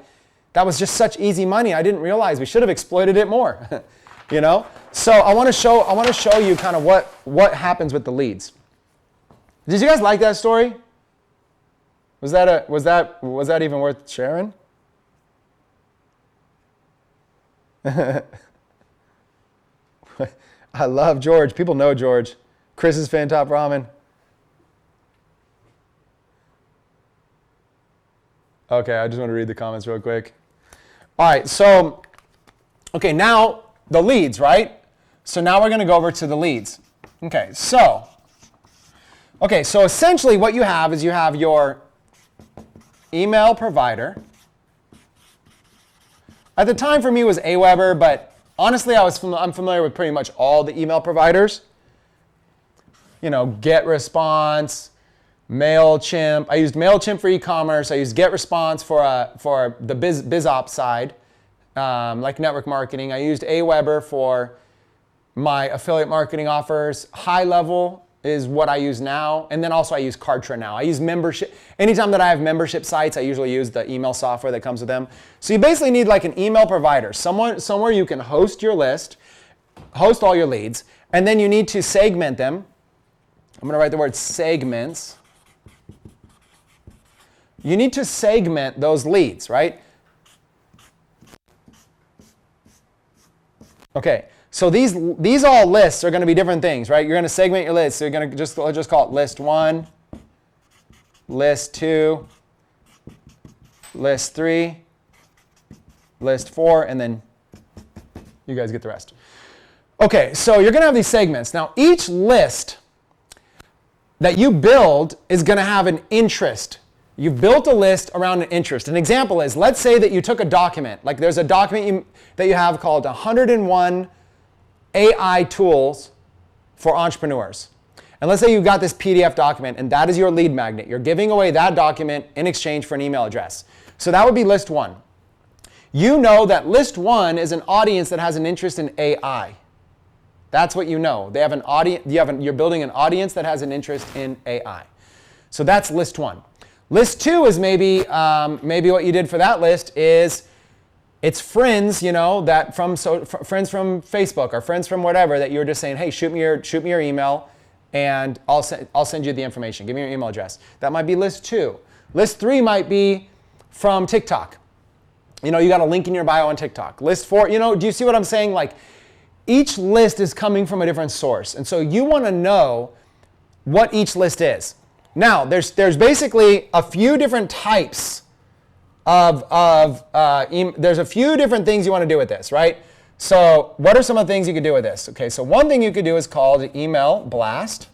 that was just such easy money. I didn't realize we should have exploited it more, you know? So I want to show you kind of what happens with the leads. Did you guys like that story? Was that even worth sharing? I love George. People know George. Chris's Fan Top Ramen. Okay, I just want to read the comments real quick. All right, so, okay, now the leads, right? So now we're going to go over to the leads. Okay, so essentially what you have is you have your email provider. At the time for me it was Aweber, but honestly I'm familiar with pretty much all the email providers. You know, GetResponse, MailChimp. I used MailChimp for e-commerce. I used GetResponse for the BizOps side, like network marketing. I used Aweber for my affiliate marketing offers. High Level is what I use now. And then also I use Kartra now. I use membership. Anytime that I have membership sites, I usually use the email software that comes with them. So you basically need like an email provider, somewhere you can host your list, host all your leads, and then you need to segment them. I'm going to write the word segments. You need to segment those leads, right? Okay, so these all lists are going to be different things, right? You're going to segment your lists. So you're going to just call it list 1, list 2, list 3, list 4, and then you guys get the rest. Okay, so you're going to have these segments. Now, each list that you build is going to have an interest. You've built a list around an interest. An example is, let's say that you took a document, like there's a document that you have called 101 AI tools for entrepreneurs. And let's say you got this PDF document and that is your lead magnet. You're giving away that document in exchange for an email address. So that would be list 1. You know that list 1 is an audience that has an interest in AI. That's what you know. They have an audience. You're building an audience that has an interest in AI. So that's list 1. List 2 is maybe what you did for that list is it's friends, that friends from Facebook or friends from whatever that you're just saying, hey, shoot me your email and I'll send you the information. Give me your email address. That might be list 2. List 3 might be from TikTok. You got a link in your bio on TikTok. List 4, do you see what I'm saying? Like each list is coming from a different source. And so you want to know what each list is. Now, there's basically a few different types there's a few different things you want to do with this, right? So what are some of the things you could do with this? Okay, so one thing you could do is called an email blast.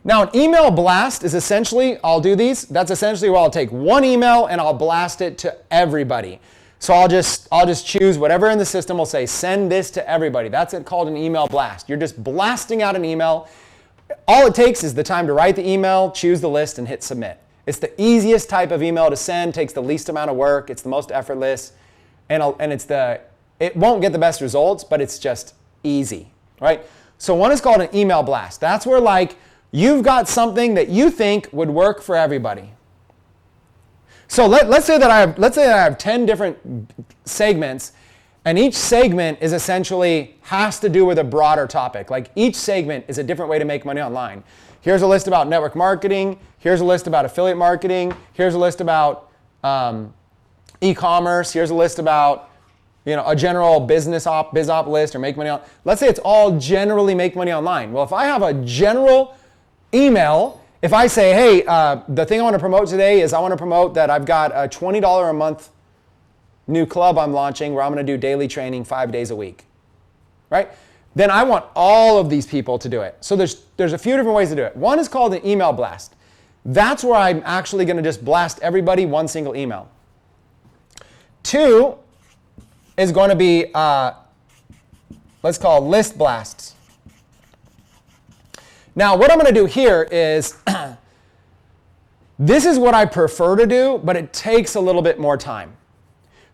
Now, an email blast is essentially, that's essentially where I'll take one email and I'll blast it to everybody. So I'll just choose whatever in the system will say, send this to everybody. That's called an email blast. You're just blasting out an email. All it takes is the time to write the email, choose the list, and hit submit. It's the easiest type of email to send, takes the least amount of work, it's the most effortless, and it won't get the best results, but it's just easy, right? So one is called an email blast. That's where like you've got something that you think would work for everybody. So let's say that I have 10 different segments, and each segment is essentially has to do with a broader topic. Like each segment is a different way to make money online. Here's a list about network marketing. Here's a list about affiliate marketing. Here's a list about e-commerce. Here's a list about a general biz op list or make money on. Let's say it's all generally make money online. Well, if I have a general email, if I say, hey, the thing I want to promote today is I want to promote that I've got a $20 a month new club I'm launching where I'm going to do daily training 5 days a week, right? Then I want all of these people to do it. So there's a few different ways to do it. One is called an email blast. That's where I'm actually going to just blast everybody one single email. 2 is going to be, let's call list blasts. Now, what I'm going to do here is, this is what I prefer to do, but it takes a little bit more time.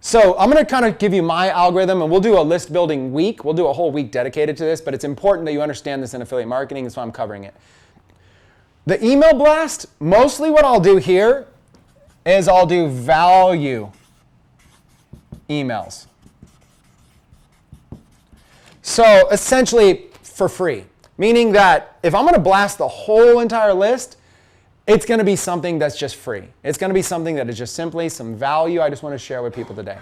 So I'm going to kind of give you my algorithm, and we'll do a list building week. We'll do a whole week dedicated to this, but it's important that you understand this in affiliate marketing. That's why I'm covering it. The email blast, mostly what I'll do here is I'll do value emails. So essentially for free, meaning that if I'm going to blast the whole entire list, it's going to be something that's just free. It's going to be something that is just simply some value I just want to share with people today.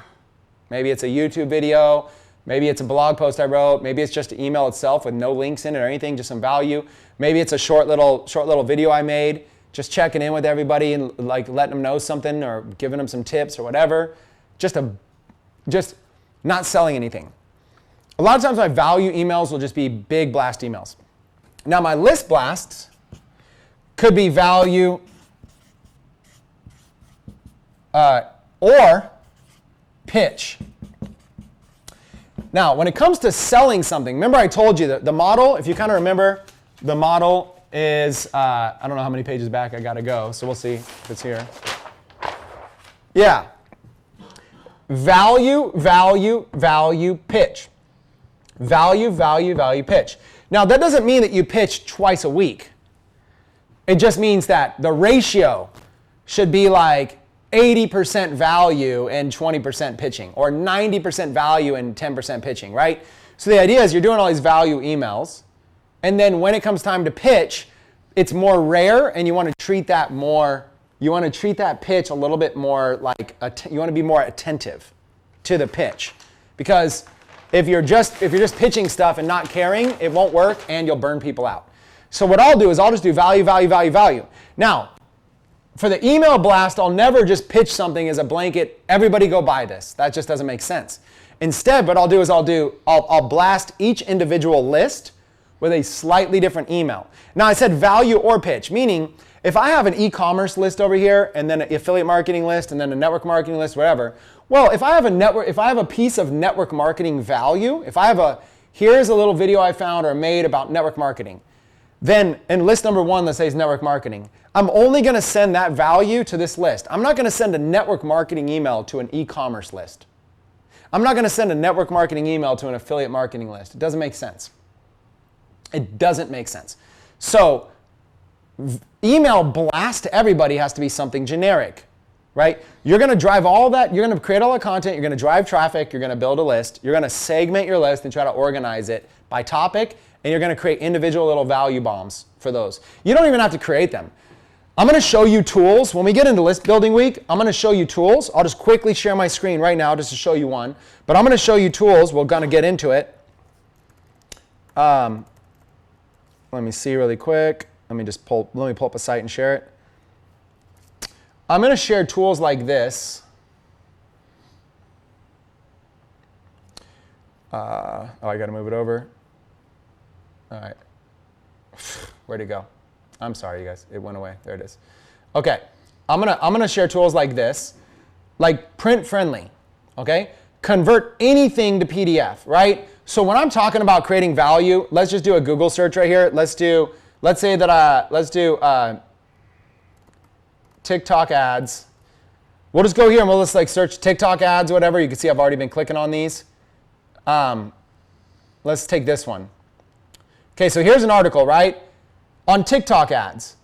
Maybe it's a YouTube video. Maybe it's a blog post I wrote. Maybe it's just an email itself with no links in it or anything, just some value. Maybe it's a short little video I made, just checking in with everybody and like letting them know something or giving them some tips or whatever. Just not selling anything. A lot of times my value emails will just be big blast emails. Now my list blasts could be value or pitch. Now, when it comes to selling something, remember I told you that the model, if you kind of remember, the model is, I don't know how many pages back I got to go, so we'll see if it's here. Yeah. Value, value, value, pitch. Value, value, value, pitch. Now, that doesn't mean that you pitch twice a week. It just means that the ratio should be like 80% value and 20% pitching, or 90% value and 10% pitching, right? So the idea is you're doing all these value emails, and then when it comes time to pitch, it's more rare, and you want to treat that more, you want to treat that pitch a little bit more like, you want to be more attentive to the pitch. Because if you're just pitching stuff and not caring, it won't work, and you'll burn people out. So what I'll do is I'll just do value, value, value, value. Now, for the email blast, I'll never just pitch something as a blanket, everybody go buy this. That just doesn't make sense. Instead, what I'll do is I'll blast each individual list with a slightly different email. Now, I said value or pitch, meaning if I have an e-commerce list over here and then an affiliate marketing list and then a network marketing list, whatever. Well, if I have a piece of network marketing value, here's a little video I found or made about network marketing. Then in list number 1, let's say is network marketing. I'm only going to send that value to this list. I'm not going to send a network marketing email to an e-commerce list. I'm not going to send a network marketing email to an affiliate marketing list. It doesn't make sense. It doesn't make sense. So email blast to everybody has to be something generic, right? You're going to drive all that. You're going to create all the content. You're going to drive traffic. You're going to build a list. You're going to segment your list and try to organize it by topic. And you're going to create individual little value bombs for those. You don't even have to create them. I'm going to show you tools. When we get into list building week, I'm going to show you tools. I'll just quickly share my screen right now just to show you one. But I'm going to show you tools. We're going to get into it. Let me see really quick. Let me pull up a site and share it. I'm going to share tools like this. I got to move it over. All right. Where'd it go? I'm sorry, you guys. It went away. There it is. Okay. I'm gonna share tools like this, like print friendly. Okay. Convert anything to PDF, right? So when I'm talking about creating value, let's just do a Google search right here. Let's do TikTok ads. We'll just go here and we'll just like search TikTok ads, whatever. You can see I've already been clicking on these. Let's take this one. Okay, so here's an article, right, on TikTok ads.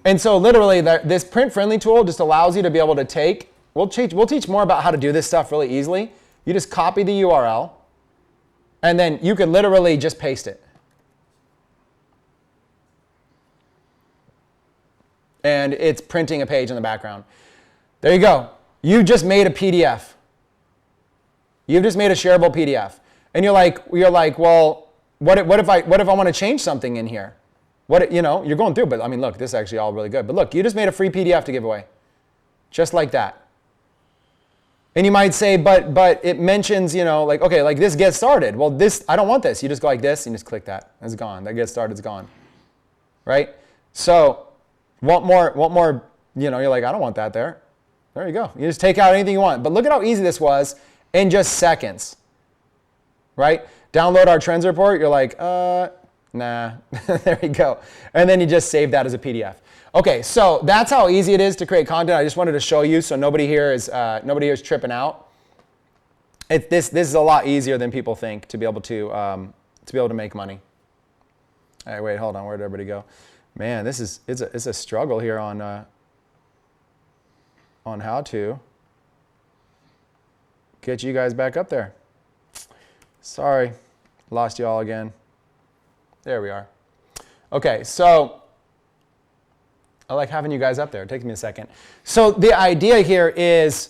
And so literally this print-friendly tool just allows you to be able to take, we'll teach more about how to do this stuff really easily. You just copy the URL, and then you can literally just paste it. And it's printing a page in the background. There you go. You just made a PDF. You've just made a shareable PDF. And you're like, well, what if I want to change something in here? You're going through, but I mean, look, this is actually all really good. But look, you just made a free PDF to give away. Just like that. And you might say, but it mentions, like this get started. Well, I don't want this. You just go like this and just click that. It's gone. That get started's gone. Right? So, want more, you're like, I don't want that there. There you go. You just take out anything you want. But look at how easy this was in just seconds. Right? Download our trends report. You're like, nah. There you go. And then you just save that as a PDF. Okay, so that's how easy it is to create content. I just wanted to show you so nobody here is tripping out. This is a lot easier than people think to be able to make money. All right, wait, hold on. Where did everybody go? Man, it's a struggle here on how to get you guys back up there. Sorry, lost you all again. There we are. Okay, so I like having you guys up there. It takes me a second. So the idea here is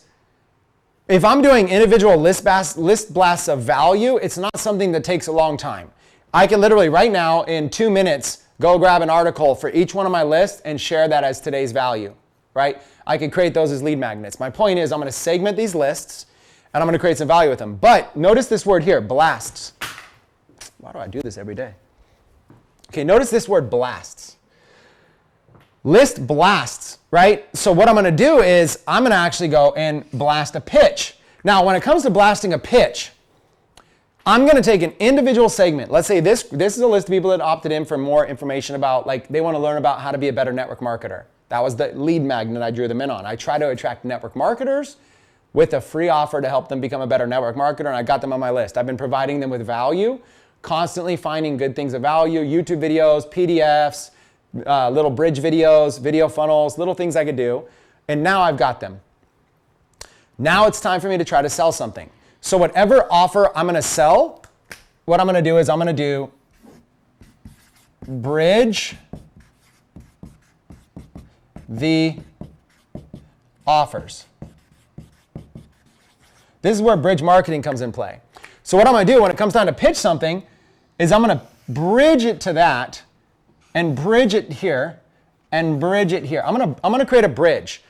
if I'm doing individual list blasts of value, it's not something that takes a long time. I can literally right now in 2 minutes go grab an article for each one of my lists and share that as today's value, right? I can create those as lead magnets. My point is I'm going to segment these lists and I'm going to create some value with them. But notice this word here, blasts. Why do I do this every day? Okay, notice this word blasts. List blasts, right? So what I'm going to do is I'm going to actually go and blast a pitch. Now, when it comes to blasting a pitch, I'm going to take an individual segment. Let's say this is a list of people that opted in for more information about, like, they want to learn about how to be a better network marketer. That was the lead magnet I drew them in on. I try to attract network marketers with a free offer to help them become a better network marketer, and I got them on my list. I've been providing them with value constantly finding good things of value, YouTube videos, PDFs, little bridge videos, video funnels, little things I could do. And now I've got them. Now it's time for me to try to sell something. So whatever offer I'm going to sell, what I'm going to do is I'm going to do bridge the offers. This is where bridge marketing comes in play. So what I'm going to do when it comes time to pitch something is I'm going to bridge it to that and bridge it here and bridge it here. I'm going to create a bridge.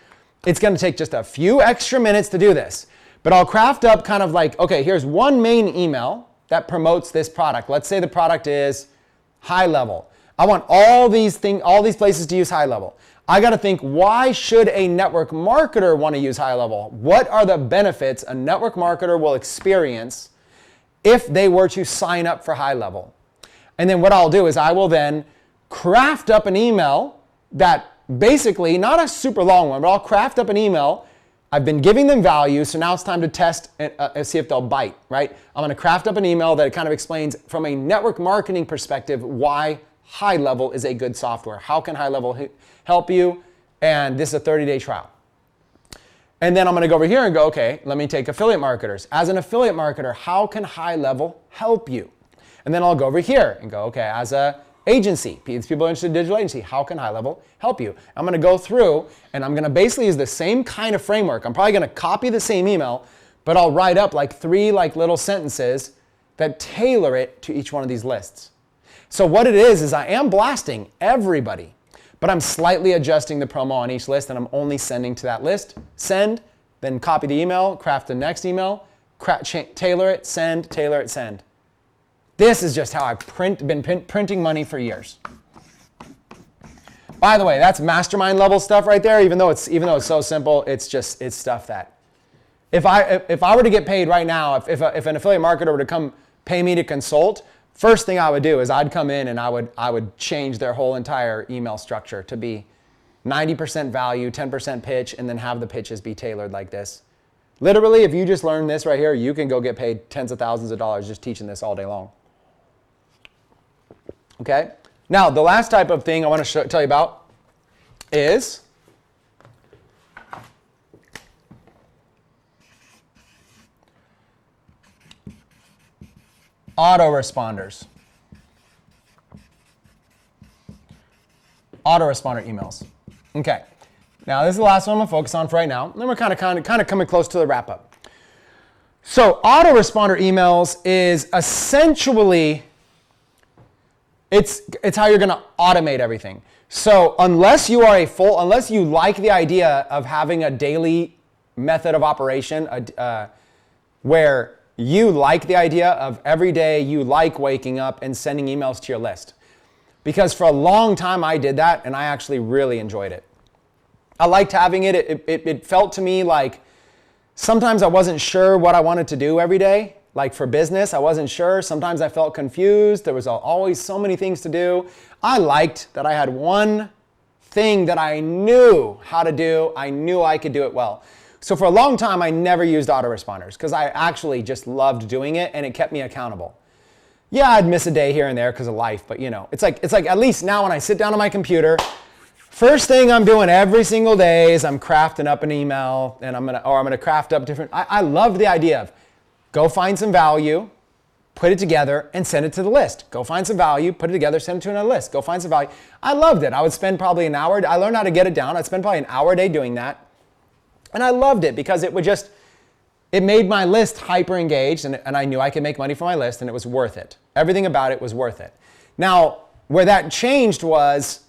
It's going to take just a few extra minutes to do this, but I'll craft up kind of like, okay, here's one main email that promotes this product. Let's say the product is high level. I want all these places to use high level. I got to think, why should a network marketer want to use high level? What are the benefits a network marketer will experience if they were to sign up for high level? And then what I'll do is I will then craft up an email that basically, not a super long one, but I'll craft up an email. I've been giving them value, so now it's time to test and see if they'll bite, right? I'm going to craft up an email that kind of explains from a network marketing perspective why high level is a good software. How can high level help you? And this is a 30-day trial. And then I'm going to go over here and go, okay, let me take affiliate marketers. As an affiliate marketer, how can high level help you? And then I'll go over here and go, okay, as a agency, these people interested in digital agency, how can high level help you? I'm going to go through and I'm going to basically use the same kind of framework. I'm probably going to copy the same email, but I'll write up like 3 little sentences that tailor it to each one of these lists. So what it is I am blasting everybody, but I'm slightly adjusting the promo on each list and I'm only sending to that list. Send, then copy the email, craft the next email, tailor it, send, tailor it, send. This is just how I've been printing money for years. By the way, that's mastermind level stuff right there. Even though it's so simple, it's stuff that if I were to get paid right now, if an affiliate marketer were to come pay me to consult, first thing I would do is I'd come in and I would change their whole entire email structure to be 90% value, 10% pitch, and then have the pitches be tailored like this. Literally, if you just learn this right here, you can go get paid tens of thousands of dollars just teaching this all day long. Okay? Now, the last type of thing I want to tell you about is autoresponders. Autoresponder emails. Okay. Now, this is the last one I'm going to focus on for right now. And then we're kind of coming close to the wrap up. So, autoresponder emails is essentially it's how you're going to automate everything. So unless you like the idea of having a daily method of operation, where you like the idea of every day you like waking up and sending emails to your list. Because for a long time I did that and I actually really enjoyed it. I liked having it. It felt to me like sometimes I wasn't sure what I wanted to do every day. Like for business, I wasn't sure. Sometimes I felt confused. There was always so many things to do. I liked that I had one thing that I knew how to do. I knew I could do it well. So for a long time, I never used autoresponders because I actually just loved doing it and it kept me accountable. Yeah, I'd miss a day here and there because of life, but it's like at least now when I sit down on my computer, first thing I'm doing every single day is I'm crafting up an email and I'm gonna craft up different. I love the idea of go find some value, put it together, and send it to the list. Go find some value, put it together, send it to another list. Go find some value. I loved it. I would spend probably an hour. I learned how to get it down. I'd spend probably an hour a day doing that. And I loved it because it made my list hyper engaged and I knew I could make money from my list and it was worth it. Everything about it was worth it. Now, where that changed was,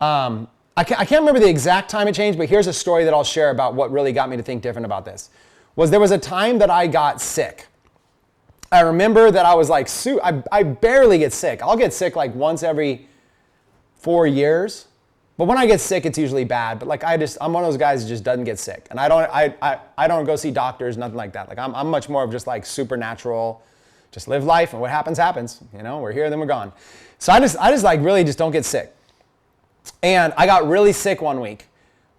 I can't remember the exact time it changed, but here's a story that I'll share about what really got me to think different about this. There was a time that I got sick. I remember that I was like, I barely get sick. I'll get sick like once every 4 years. But when I get sick, it's usually bad. But I'm one of those guys who just doesn't get sick. And I don't go see doctors, nothing like that. Like I'm much more of just like supernatural, just live life and what happens, happens. We're here, then we're gone. So I just like really just don't get sick. And I got really sick one week.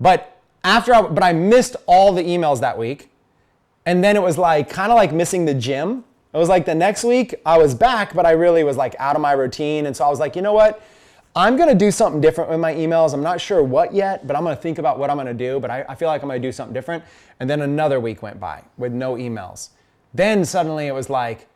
But I missed all the emails that week. And then it was like kind of like missing the gym. It was like the next week I was back, but I really was like out of my routine. And so I was like, you know what? I'm going to do something different with my emails. I'm not sure what yet, but I'm going to think about what I'm going to do. But I feel like I'm going to do something different. And then another week went by with no emails. Then suddenly it was like,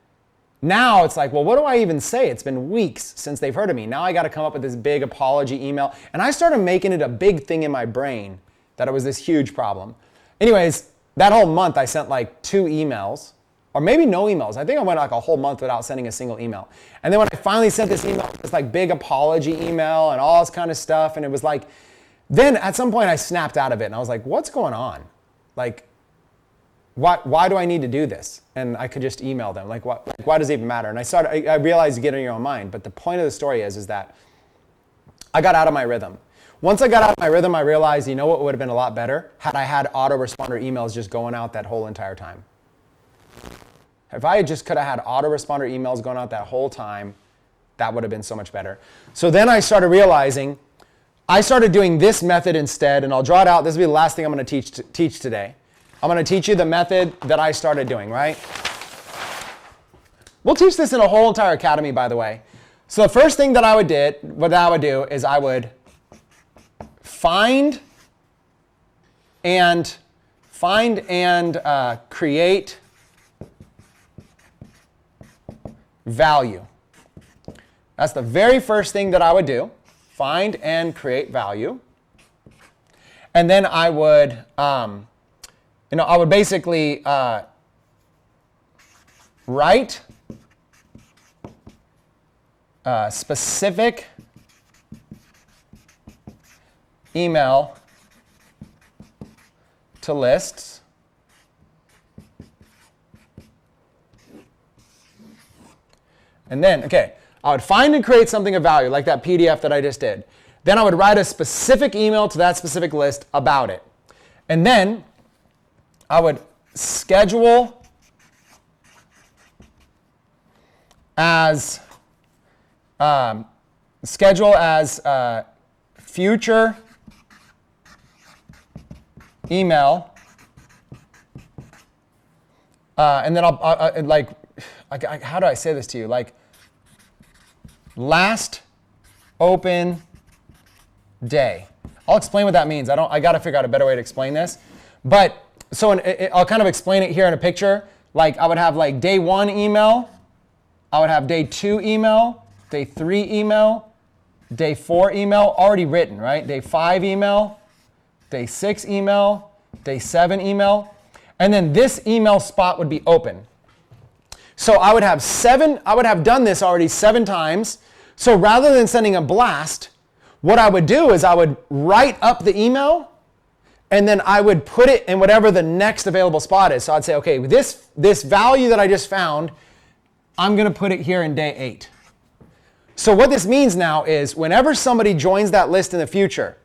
now it's like, well, what do I even say? It's been weeks since they've heard of me. Now I got to come up with this big apology email. And I started making it a big thing in my brain that it was this huge problem. Anyways, that whole month I sent like 2 emails. Or maybe no emails. I think I went like a whole month without sending a single email. And then when I finally sent this email, this like big apology email and all this kind of stuff, and it was like, then at some point I snapped out of it and I was like, what's going on? Like, why do I need to do this? And I could just email them. Like, why does it even matter? And I realized you get in your own mind. But the point of the story is that I got out of my rhythm. Once I got out of my rhythm, I realized, you know what would have been a lot better? Had I had autoresponder emails just going out that whole entire time. If I just could have had autoresponder emails going out that whole time, that would have been so much better. So then I started realizing, I started doing this method instead, and I'll draw it out. This will be the last thing I'm going to teach today. I'm going to teach you the method that I started doing, right? We'll teach this in a whole entire academy, by the way. So the first thing that I would do is I would find and create value. That's the very first thing that I would do. Find and create value. And then I would, I would basically write specific email to lists. And then, I would find and create something of value, like that PDF that I just did. Then I would write a specific email to that specific list about it. And then I would schedule as future email. And then how do I say this to you? Like, last open day. I'll explain what that means. I got to figure out a better way to explain this. But so I'll kind of explain it here in a picture. Like, I would have like day 1 email. I would have day 2 email, day 3 email, day 4 email, already written, right? Day 5 email, day 6 email, day 7 email. And then this email spot would be open. So I would have done this already 7 times. So rather than sending a blast, what I would do is I would write up the email and then I would put it in whatever the next available spot is. So I'd say, okay, this value that I just found, I'm going to put it here in day 8. So what this means now is whenever somebody joins that list in the future,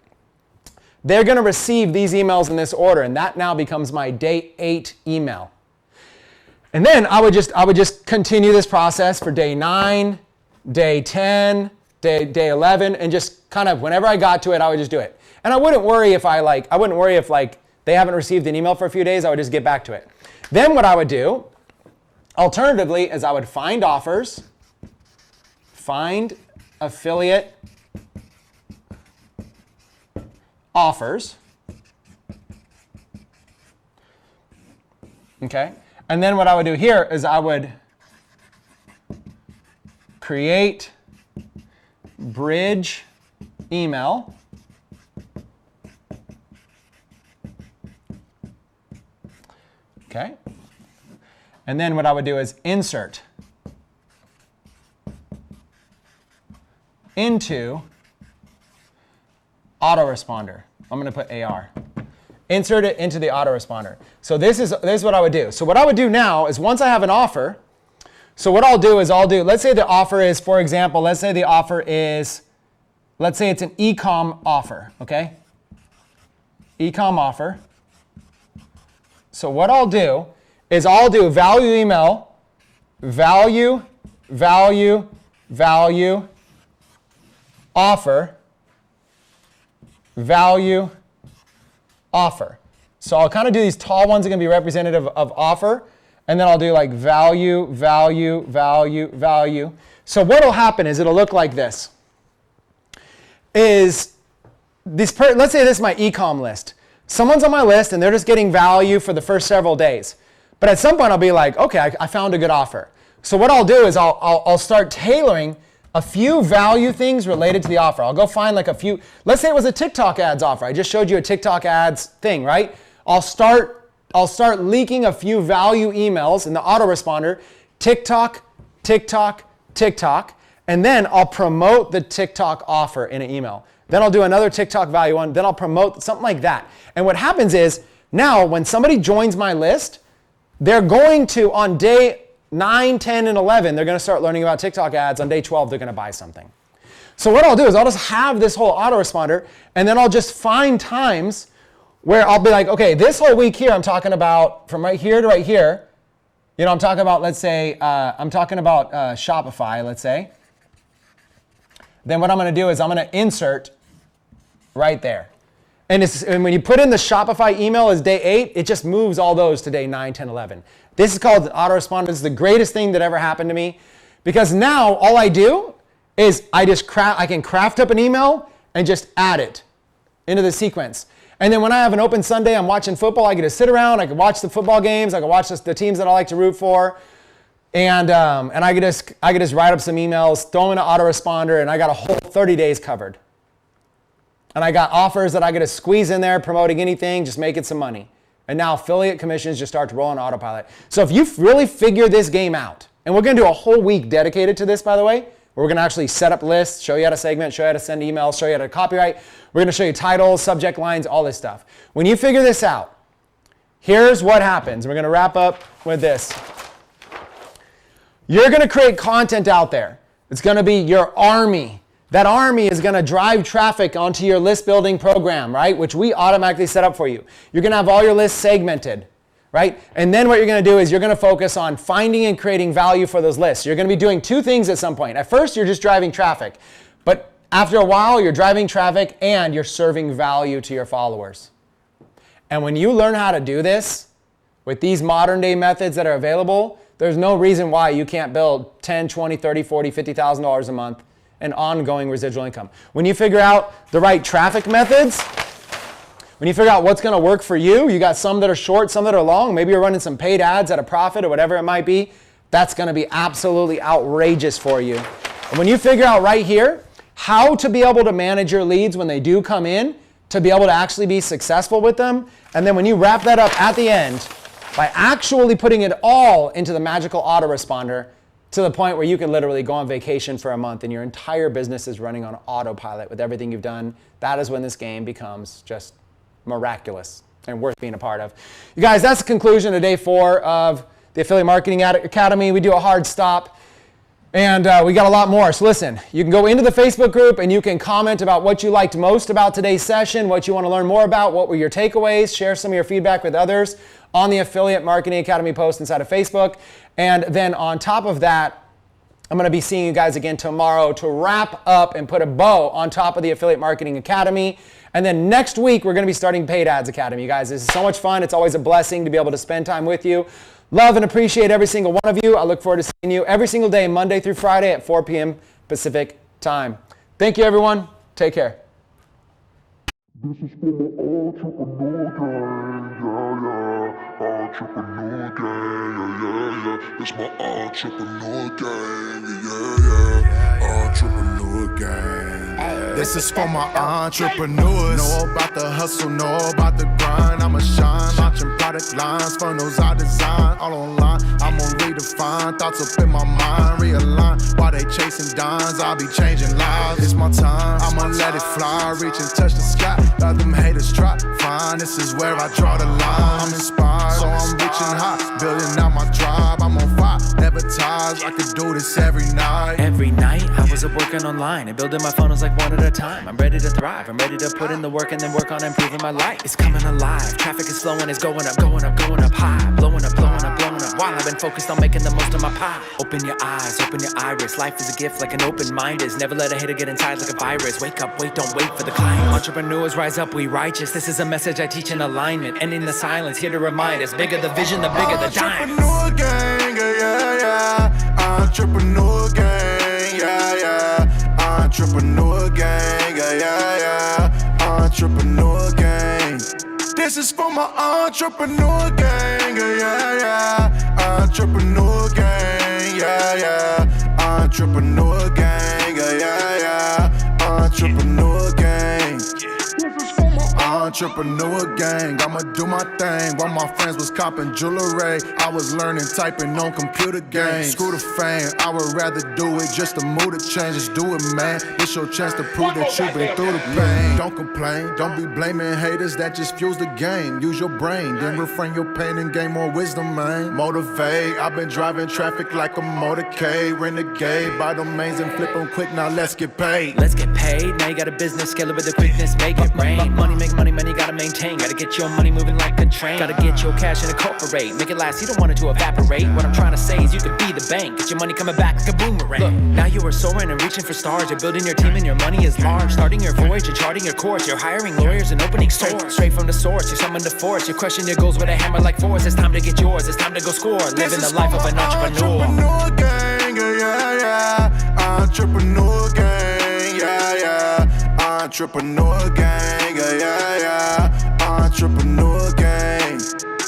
they're going to receive these emails in this order, and that now becomes my day 8 email. And then I would just continue this process for day 9, day 10, day 11, and just kind of whenever I got to it, I would just do it. And I wouldn't worry if they haven't received an email for a few days. I would just get back to it. Then what I would do, alternatively, is I would find offers, find affiliate offers. Okay. And then what I would do here is I would create bridge email. Okay. And then what I would do is insert into autoresponder. I'm going to put AR. Insert it into the autoresponder. So this is what I would do. So what I would do now is once I have an offer, so what I'll do is let's say the offer is, for example, let's say it's an e-com offer, okay? E-com offer. So what I'll do is I'll do value email, value, offer, value, offer. So I'll kind of do these tall ones that are going to be representative of offer, and then I'll do like value, value, value, value. So what'll happen is it'll look like this. Let's say this is my e-com list. Someone's on my list and they're just getting value for the first several days. But at some point I'll be like, okay, I found a good offer. So what I'll do is I'll start tailoring a few value things related to the offer. I'll go find like a few, let's say it was a TikTok ads offer. I just showed you a TikTok ads thing, right? I'll start leaking a few value emails in the autoresponder, TikTok, TikTok, TikTok, and then I'll promote the TikTok offer in an email. Then I'll do another TikTok value one, then I'll promote something like that. And what happens is now when somebody joins my list, they're going to, on day 9, 10, and 11, they're going to start learning about TikTok ads. On day 12, they're going to buy something. So what I'll do is I'll just have this whole autoresponder, and then I'll just find times where I'll be like, okay, this whole week here, I'm talking about from right here to right here. You know, I'm talking about, let's say, I'm talking about Shopify, let's say. Then what I'm going to do is I'm going to insert right there. And when you put in the Shopify email as day 8, it just moves all those to day 9, 10, 11. This is called an autoresponder. This is the greatest thing that ever happened to me, because now all I do is I can craft up an email and just add it into the sequence. And then when I have an open Sunday, I'm watching football, I get to sit around, I can watch the football games, I can watch the teams that I like to root for, and I can just write up some emails, throw them in an autoresponder, and I got a whole 30 days covered. And I got offers that I get to squeeze in there, promoting anything, just making some money. And now affiliate commissions just start to roll on autopilot. So if you really figure this game out, and we're going to do a whole week dedicated to this, by the way, where we're going to actually set up lists, show you how to segment, show you how to send emails, show you how to copyright. We're going to show you titles, subject lines, all this stuff. When you figure this out, here's what happens. We're going to wrap up with this. You're going to create content out there. It's going to be your army. That army is going to drive traffic onto your list building program, right? Which we automatically set up for you. You're going to have all your lists segmented, right? And then what you're going to do is you're going to focus on finding and creating value for those lists. You're going to be doing two things at some point. At first, you're just driving traffic. But after a while, you're driving traffic and you're serving value to your followers. And when you learn how to do this with these modern day methods that are available, there's no reason why you can't build $10, $20, $30, $40, $50,000 a month and ongoing residual income. When you figure out the right traffic methods, when you figure out what's going to work for you, you got some that are short, some that are long, maybe you're running some paid ads at a profit or whatever it might be, that's going to be absolutely outrageous for you. And when you figure out right here how to be able to manage your leads when they do come in, to be able to actually be successful with them, and then when you wrap that up at the end by actually putting it all into the magical autoresponder, to the point where you can literally go on vacation for a month and your entire business is running on autopilot with everything you've done, that is when this game becomes just miraculous and worth being a part of. You guys, that's the conclusion of day 4 of the Affiliate Marketing Academy. We do a hard stop and we got a lot more. So listen, you can go into the Facebook group and you can comment about what you liked most about today's session, what you want to learn more about, what were your takeaways, share some of your feedback with others on the Affiliate Marketing Academy post inside of Facebook. And then on top of that, I'm going to be seeing you guys again tomorrow to wrap up and put a bow on top of the Affiliate Marketing Academy. And then next week, we're going to be starting Paid Ads Academy. You guys, this is so much fun. It's always a blessing to be able to spend time with you. Love and appreciate every single one of you. I look forward to seeing you every single day, Monday through Friday at 4 p.m. Pacific time. Thank you, everyone. Take care. This is for the entrepreneur gang, It's my entrepreneur gang, Entrepreneur gang. This is for my entrepreneurs. Know about the hustle, know about the grind. I'ma shine, launching product lines, funnels I design, all online. I'm gonna redefine thoughts up in my mind, realign. While they chasing dimes, I'll be changing lives. It's my time, I'ma let it fly, reach and touch the sky. Let them haters try, fine. This is where I draw the line. I'm inspired, so I'm reaching high, building out my tribe. I'm on fire, never tired. I could do this every night. Every night I was up working online and building my funnels like one at a time. I'm ready to thrive, I'm ready to put in the work and then work on improving my life. It's coming alive, traffic is flowing, it's going up, going up, going up high. Blowing up, blowing up, blowing up. while I've been focused on making the most of my pie. Open your eyes, open your iris. Life is a gift like an open mind is. Never let a hater get inside like a virus. Wake up, wait, don't wait for the climb. Entrepreneurs rise up, we righteous. This is a message I teach in alignment. Ending the silence, here to remind us. Bigger the vision, the bigger the dimes. Entrepreneur gang, yeah, yeah. Entrepreneur gang, yeah, yeah. Entrepreneur gang, yeah, yeah. Entrepreneur gang. This is for my entrepreneur gang, yeah, yeah. Entrepreneur gang, yeah, yeah. Entrepreneur gang, yeah, yeah. Entrepreneur gang. Entrepreneur gang, I'ma do my thing. While my friends was copping jewelry, I was learning typing on computer games. Screw the fame, I would rather do it just to move the change. Just do it, man. It's your chance to prove that you've been through the pain. Don't complain, don't be blaming haters, that just fuels the game. Use your brain, then refrain your pain and gain more wisdom, man. Motivate, I've been driving traffic like a motorcade. Renegade, buy domains and flip them quick, now let's get paid. Let's get paid, now you got a business, scale it with the quickness, make it rain. Money make money, money gotta maintain. Gotta get your money moving like a train. Gotta get your cash and incorporate. Make it last, you don't want it to evaporate. What I'm trying to say is you could be the bank. Get your money coming back like a boomerang. Look, now you are soaring and reaching for stars. You're building your team and your money is large. Starting your voyage, you're charting your course. You're hiring lawyers and opening stores. Straight from the source, you're summoned to force. You're crushing your goals with a hammer like force. It's time to get yours, it's time to go score. Living the life of an entrepreneur. Entrepreneur gang, yeah, yeah. Entrepreneur gang, yeah, yeah. Entrepreneur gang, yeah, yeah. Entrepreneur gang.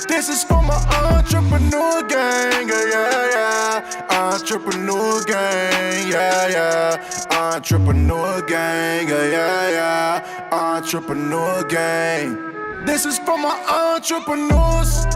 This is for my entrepreneur gang, yeah, yeah. Entrepreneur gang, yeah, yeah. Entrepreneur gang, yeah, yeah. Entrepreneur gang. This is for my entrepreneurs.